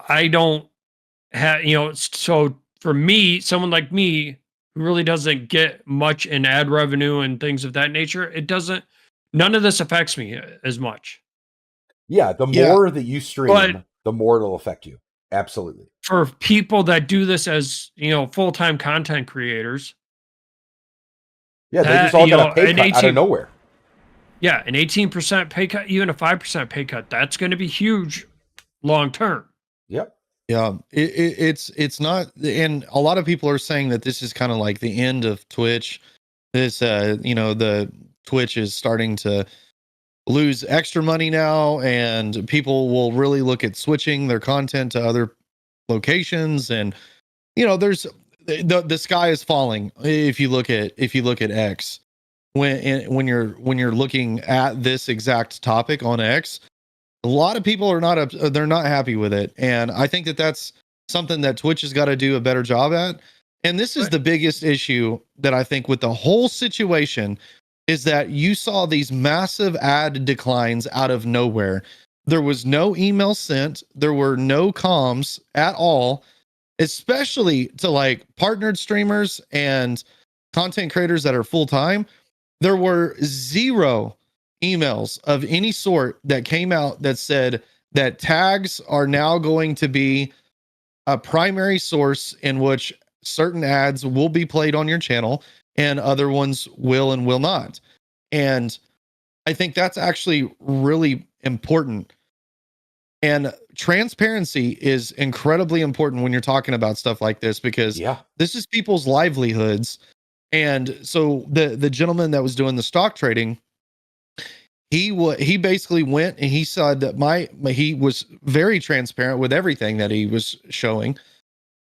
I don't have, so for me, someone like me who really doesn't get much in ad revenue and things of that nature, none of this affects me as much. Yeah, the Yeah. more that you stream, But the more it'll affect you. Absolutely. for people that do this as, full-time content creators, Yeah, they that, just all got a pay an cut out of nowhere. yeah, an 18% pay cut, even a 5% pay cut, that's going to be huge long term. Yep. Yeah, it's not, and a lot of people are saying that this is kind of like the end of Twitch. This, the Twitch is starting to lose extra money now, and people will really look at switching their content to other locations. And there's the sky is falling if you look at X. When you're looking at this exact topic on X, a lot of people are they're not happy with it, and I think that that's something that Twitch has got to do a better job at. And this is the biggest issue that I think with the whole situation, is that you saw these massive ad declines out of nowhere. There was no email sent, there were no comms at all, especially to like partnered streamers and content creators that are full time. There were zero emails of any sort that came out that said that tags are now going to be a primary source in which certain ads will be played on your channel and other ones will and will not. And I think that's actually really important. And transparency is incredibly important when you're talking about stuff like this, because this is people's livelihoods. And so the gentleman that was doing the stock trading, he basically went and he said that he was very transparent with everything that he was showing,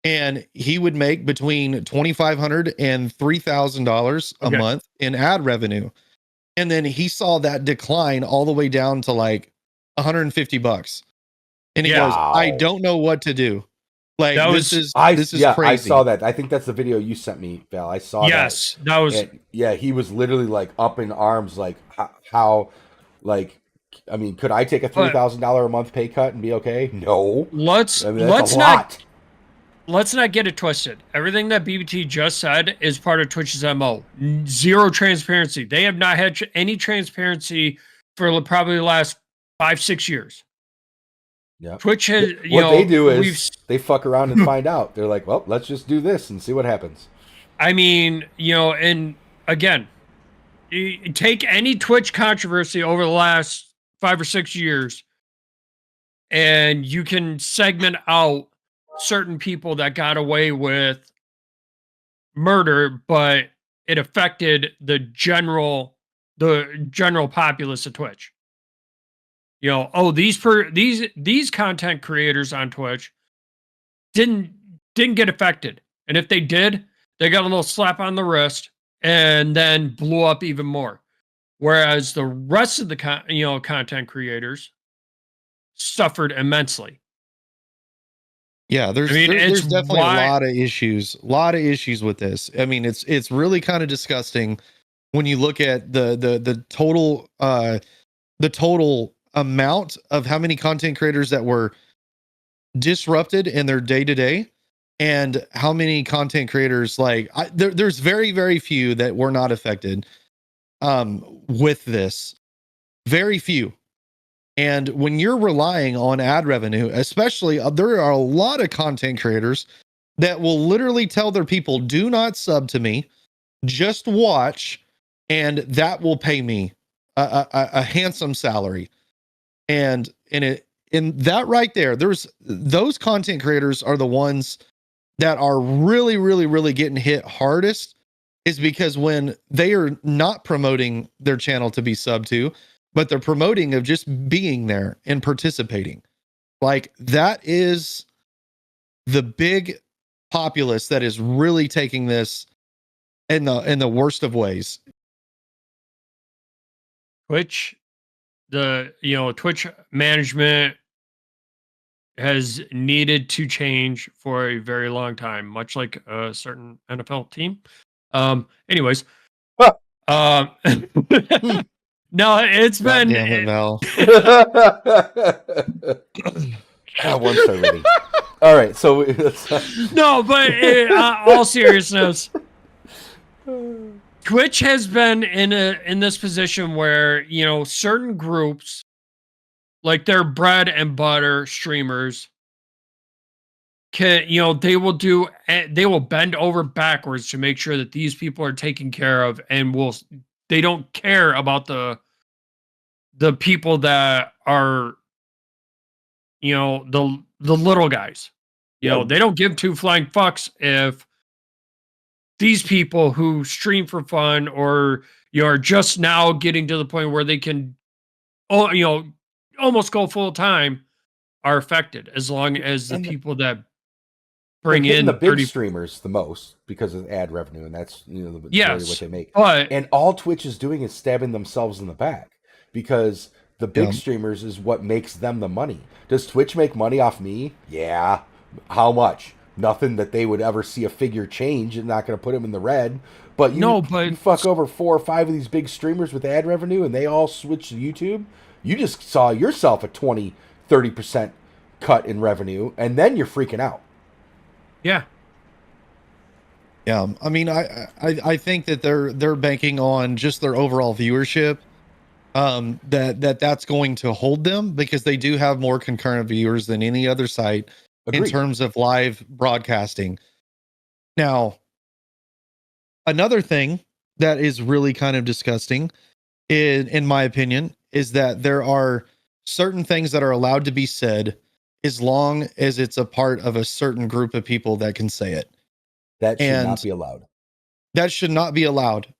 and he would make between $2,500 and $3,000 a month in ad revenue. And then he saw that decline all the way down to like $150. And he goes, I don't know what to do. Like, this is crazy. I saw that. I think that's the video you sent me, Val. I saw that. Yes, that was. And, he was literally like up in arms, like how, like, I mean, could I take a $3,000 a month pay cut and be okay? No. Let's not get it twisted. Everything that BBT just said is part of Twitch's MO. Zero transparency. They have not had any transparency for probably the last 5-6 years. Yeah. Twitch has, what they do is they fuck around and find out. They're like, well, let's just do this and see what happens. I mean, and again, you take any Twitch controversy over the last 5 or 6 years, and you can segment out certain people that got away with murder, but it affected the general populace of Twitch. These content creators on Twitch didn't get affected, and if they did, they got a little slap on the wrist and then blew up even more. Whereas the rest of the content creators suffered immensely. Yeah, there's definitely a lot of issues with this. I mean, it's really kind of disgusting when you look at the total amount of how many content creators that were disrupted in their day-to-day, and how many content creators there's very, very few that were not affected with this. Very few. And when you're relying on ad revenue, especially, there are a lot of content creators that will literally tell their people, do not sub to me, just watch, and that will pay me a handsome salary. And in that right there, there's those content creators are the ones that are really, really, really getting hit hardest, is because when they are not promoting their channel to be sub to, but they're promoting of just being there and participating. Like, that is the big populace that is really taking this in the worst of ways. Twitch management has needed to change for a very long time, much like a certain NFL team. Anyways, No, it's God been damn it, Val. One star rating. All right, so no, but all seriousness, Twitch has been in this position where, you know, certain groups, like their bread and butter streamers, can, you know, they will bend over backwards to make sure that these people are taken care of, and they don't care about the people that are, you know, the little guys. You know, they don't give two flying fucks if these people who stream for fun, or you know, are just now getting to the point where they can, you know, almost go full time, are affected, as long as the and people that they're bring hitting the in big 30. streamers the most because of ad revenue, and that's, you know, the majority of what Yes, they make. but And all Twitch is doing is stabbing themselves in the back, because the big Yeah. streamers is what makes them the money. Does Twitch make money off me? Yeah. How much? Nothing that they would ever see a figure change. It's not going to put them in the red. But no, but you fuck over 4 or 5 of these big streamers with ad revenue, and they all switch to YouTube. You just saw yourself a 20-30% cut in revenue, and then you're freaking out. yeah, Yeah, I mean, I think that they're banking on just their overall viewership. That's going to hold them, because they do have more concurrent viewers than any other site in Agreed. terms of live broadcasting. Now, another thing that is really kind of disgusting, in my opinion, is that there are certain things that are allowed to be said as long as it's a part of a certain group of people that can say it. That should And not be allowed. that should not be allowed,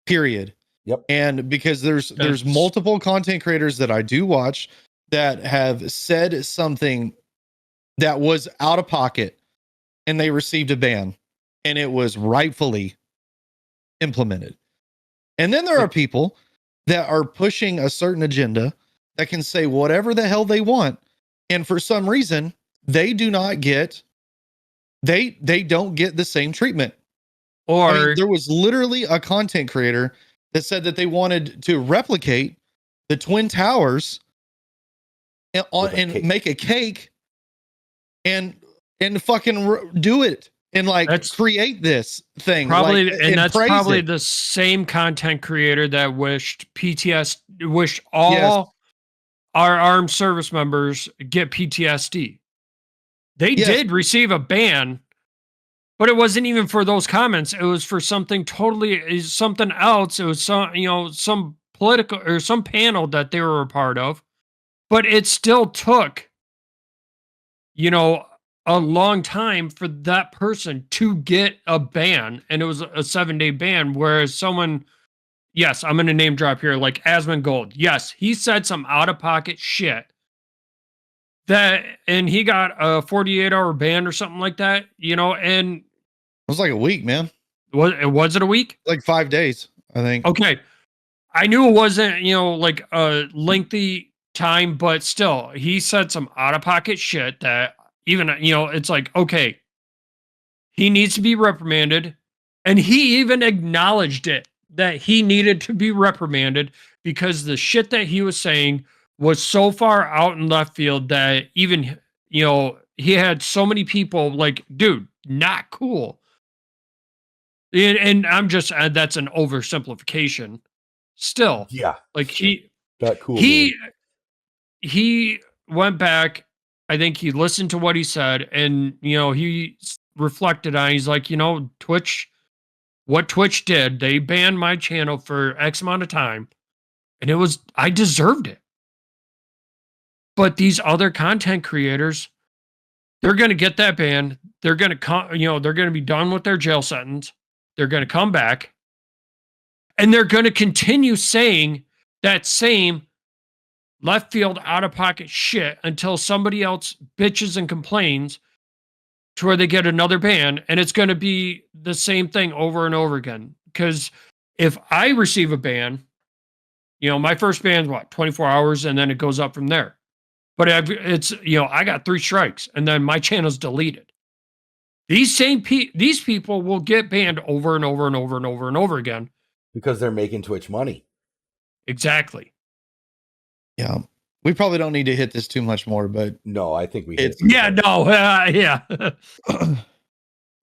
period. Yep. And because there's That's- multiple content creators that I do watch that have said something that was out of pocket, and they received a ban, and it was rightfully implemented. And then there are people that are pushing a certain agenda that can say whatever the hell they want, and for some reason they do not get they don't get the same treatment. or I mean, there was literally a content creator that said that they wanted to replicate the Twin Towers and cake. make a cake and fucking do it and like That's create this thing. probably, like, and that's praise probably it. the same content creator that wished all Yes. our armed service members get PTSD. They Yes. did receive a ban, but it wasn't even for those comments. It was for something something else. It was some political or some panel that they were a part of, but it still took, you know, a long time for that person to get a ban, and it was a 7-day ban. Whereas someone, yes, I'm going to name drop here, like Asmongold. Yes, he said some out of pocket shit and he got a 48-hour ban or something like that, you know. And It was like a week, man. was it a week? Like 5 days, I think. Okay, I knew it wasn't, you know, like a lengthy time, but still, he said some out of pocket shit that even, you know, it's like, okay, he needs to be reprimanded. And he even acknowledged it, that he needed to be reprimanded, because the shit that he was saying was so far out in left field that even, you know, he had so many people like, dude, not cool. And I'm just, that's an oversimplification. Still, Yeah. like That cool. he went back. I think he listened to what he said, and you know, he reflected on. He's like, you know, what Twitch did, they banned my channel for X amount of time, and I deserved it. But these other content creators, they're going to get that ban. They're going to come, you know, they're going to be done with their jail sentence. They're going to come back, and they're going to continue saying that same left field out of pocket shit until somebody else bitches and complains to where they get another ban. And it's going to be the same thing over and over again. Because if I receive a ban, you know, my first ban's 24 hours, and then it goes up from there. But it's, you know, I got 3 strikes, and then my channel's deleted. These people will get banned over and over and over and over and over again, because they're making Twitch money. Exactly. Yeah. We probably don't need to hit this too much more, but No, I think we hit it's it. Yeah, no, yeah.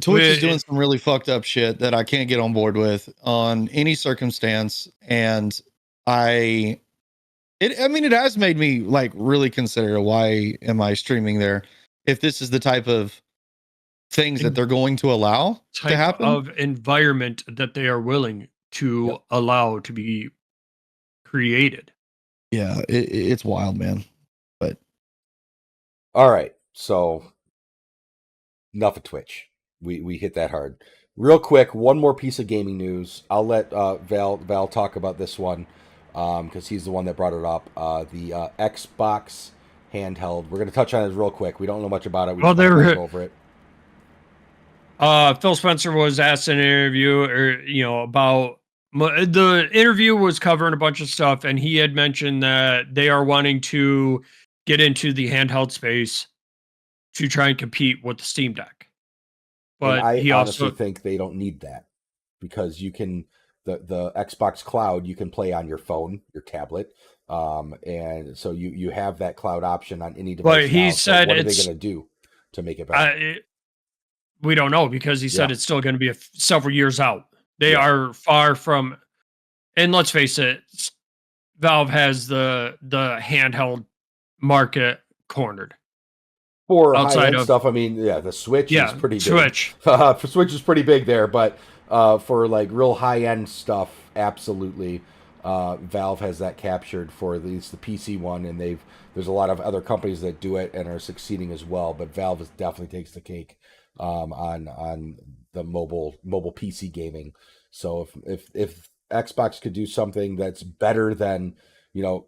Twitch is doing some really fucked up shit that I can't get on board with on any circumstance. And I mean, it has made me like really consider, why am I streaming there if this is the type of things that they're going to allow to Type happen? of environment that they are willing to allow to be created. Yeah, it's wild, man. But All right, so enough of Twitch. We hit that hard. Real quick, one more piece of gaming news. I'll let Val talk about this one because he's the one that brought it up. The Xbox Handheld. We're going to touch on it real quick. We don't know much about it. We Well, just wanna they're- go over it. Phil Spencer was asked in an interview, about the interview was covering a bunch of stuff, and he had mentioned that they are wanting to get into the handheld space to try and compete with the Steam Deck. But And I he honestly also think they don't need that because you can the Xbox Cloud you can play on your phone, your tablet, and so you have that cloud option on any device. But he now. said so what are they it's- going to do to make it better? we don't know because he said Yeah. it's still going to be several years out. They Yeah. are far from, and let's face it, Valve has the handheld market cornered. For outside high-end of- stuff, I mean, yeah, the Switch is pretty big. Switch. For Switch is pretty big there, but for like real high-end stuff, absolutely, Valve has that captured for at least the PC one, and there's a lot of other companies that do it and are succeeding as well. But Valve definitely takes the cake on the mobile PC gaming. So if Xbox could do something that's better than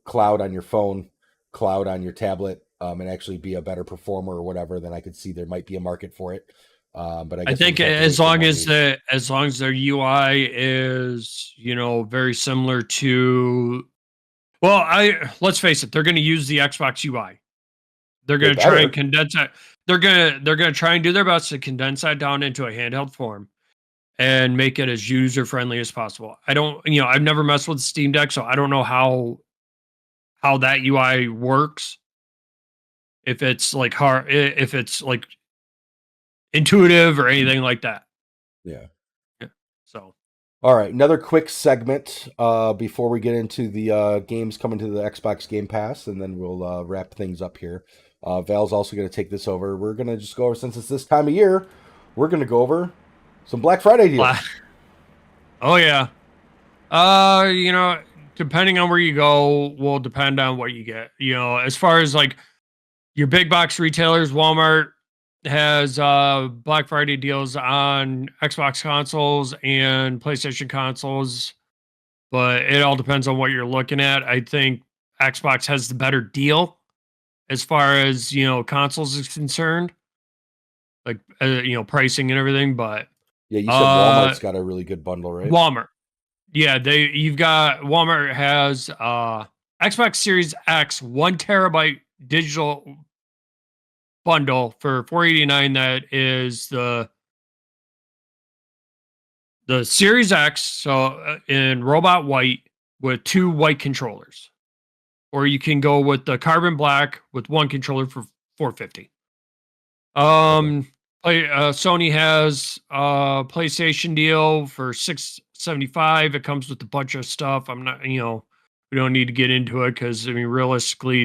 cloud on your phone, cloud on your tablet, and actually be a better performer or whatever, then I could see there might be a market for it. But I guess think we'll just have to as wait long for as more news. as long as their UI is very similar to, let's face it, they're going to use the Xbox UI. They're going to try and condense that. They're going to try and do their best to condense that down into a handheld form and make it as user friendly as possible. I don't, I've never messed with the Steam Deck, so I don't know how that UI works. If it's like hard, if it's like intuitive or anything like that. Yeah. So, all right, another quick segment before we get into the games coming to the Xbox Game Pass, and then we'll wrap things up here. Val's also going to take this over. We're going to just go over, since it's this time of year, we're going to go over some Black Friday deals. Oh yeah. Depending on where you go will depend on what you get. As far as like your big box retailers, Walmart has Black Friday deals on Xbox consoles and PlayStation consoles, but it all depends on what you're looking at. I think Xbox has the better deal as far as consoles is concerned, like pricing and everything. But yeah, you said Walmart's got a really good bundle, right? Walmart, yeah, Walmart has Xbox Series X 1 terabyte digital bundle for $489. That is the Series X, so in robot white with 2 white controllers, or you can go with the carbon black with 1 controller for $450. Sony has a PlayStation deal for $675. It comes with a bunch of stuff. I'm not, we don't need to get into it because realistically,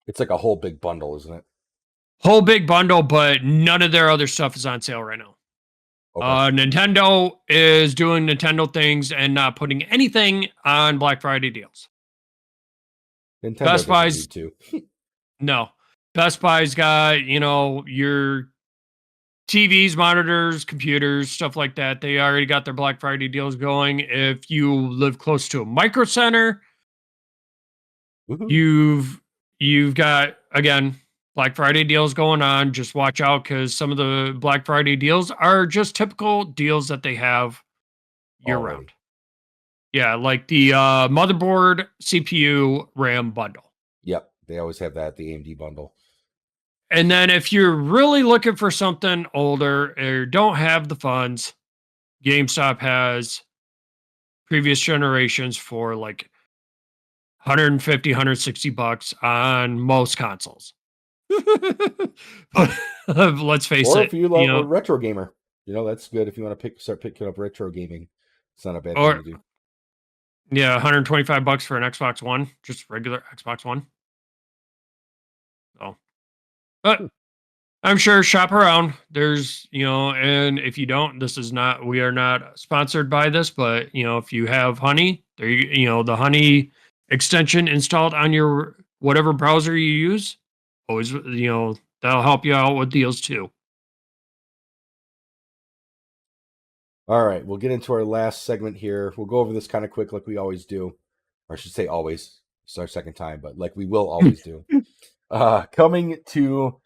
it's like a whole big bundle, isn't it? Whole big bundle, but none of their other stuff is on sale right now. Okay. Nintendo is doing Nintendo things and not putting anything on Black Friday deals. Nintendo Best doesn't Buy's need to. No. Best Buy's got, your TVs, monitors, computers, stuff like that. They already got their Black Friday deals going. If you live close to a micro center, you've got, again, Black Friday deals going on. Just watch out because some of the Black Friday deals are just typical deals that they have year round. Yeah, like the motherboard, CPU, RAM bundle. Yep, they always have that, the AMD bundle. And then if you're really looking for something older or don't have the funds, GameStop has previous generations for like 150, 160 bucks on most consoles. But let's face Or it, if you love a retro gamer, that's good. If you want to start picking up retro gaming, it's not a bad thing to do. Yeah, 125 bucks for an Xbox One, just regular Xbox One. So, but I'm sure shop around. There's, and if you don't, we are not sponsored by this, but if you have Honey, the Honey extension installed on your whatever browser you use, always, that'll help you out with deals too. All right, we'll get into our last segment here. We'll go over this kind of quick, like we always do, or I should say always. It's our second time, but like we will always do. Coming to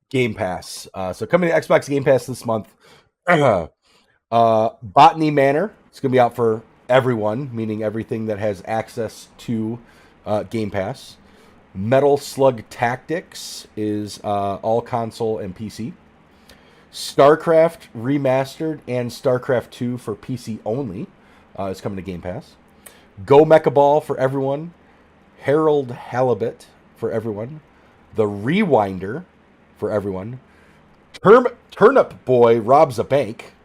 Game Pass. So coming to Xbox Game Pass this month, Botany Manor. It's going to be out for everyone, meaning everything that has access to Game Pass. Metal Slug Tactics is all console and PC. StarCraft Remastered and StarCraft 2 for PC only is coming to Game Pass. Go Mecha Ball for everyone. Harold Halibut for everyone. The Rewinder for everyone. Turnip Boy Robs a Bank.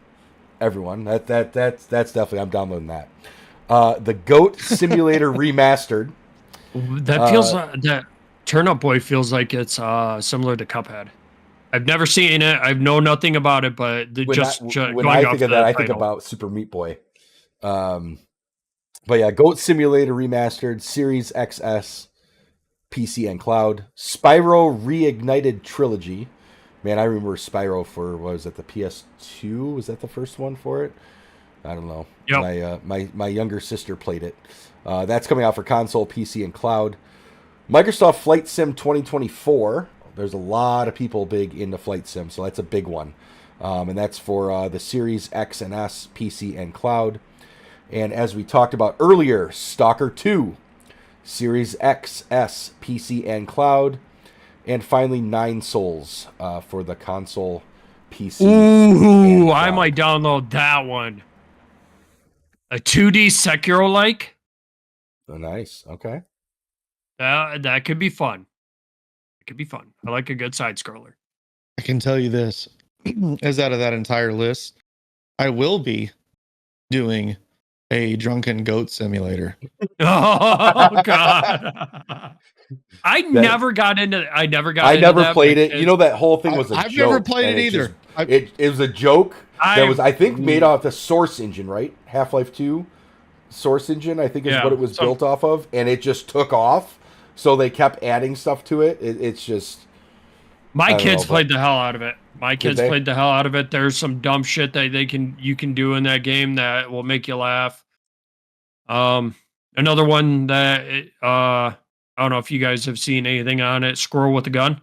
Everyone. That's definitely, I'm downloading that. The Goat Simulator Remastered. That feels that Turnip Boy feels like it's similar to Cuphead. I've never seen it. I know nothing about it, but when I think of that, I think about Super Meat Boy. But yeah, Goat Simulator Remastered, Series XS, PC and Cloud. Spyro Reignited Trilogy. Man, I remember Spyro for, what was it, the PS2? Was that the first one for it? I don't know. Yep. My younger sister played it. That's coming out for console, PC, and cloud. Microsoft Flight Sim 2024. There's a lot of people big into Flight Sim, so that's a big one. And that's for the Series X and S, PC, and cloud. And as we talked about earlier, Stalker 2, Series X, S, PC, and cloud. And finally, Nine Souls for the console, PC. Ooh, I might download that one. A 2D Sekiro-like? Oh, nice. Okay. That could be fun. It could be fun. I like a good side scroller. I can tell you this, as out of that entire list, I will be doing a drunken goat simulator. Oh God. I never played it. You know, that whole thing was a joke. I've never played it either. It was a joke that was, I think, made off the Source engine, right? Half-Life 2 Source engine, I think, is what it was built off of, and it just took off. So they kept adding stuff to it. It's just... My kids played the hell out of it. Played the hell out of it. There's some dumb shit that you can do in that game that will make you laugh. Another one that I don't know if you guys have seen anything on it. Squirrel with a Gun.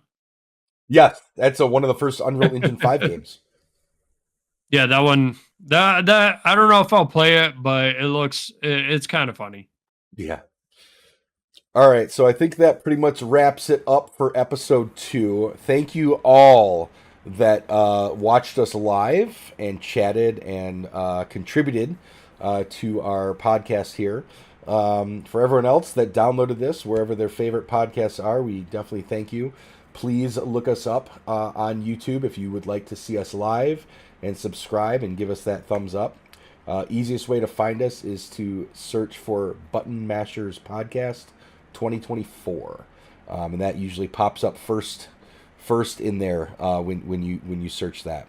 Yes, that's one of the first Unreal Engine 5 games. Yeah, that one. That I don't know if I'll play it, but it's kind of funny. Yeah. All right, so I think that pretty much wraps it up for episode 2. Thank you all that watched us live and chatted and contributed to our podcast here. For everyone else that downloaded this, wherever their favorite podcasts are, we definitely thank you. Please look us up on YouTube if you would like to see us live, and subscribe and give us that thumbs up. Easiest way to find us is to search for Button Mashers Podcast 2024, and that usually pops up first in there when you search that.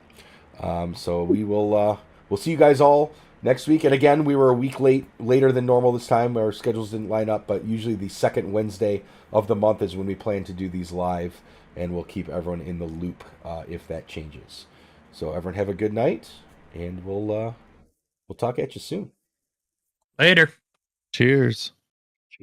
So we'll see you guys all next week. And again, we were a week later than normal this time. Our schedules didn't line up, but usually the second Wednesday of the month is when we plan to do these live, and we'll keep everyone in the loop if that changes. So everyone have a good night, and we'll talk at you soon. Later. Cheers.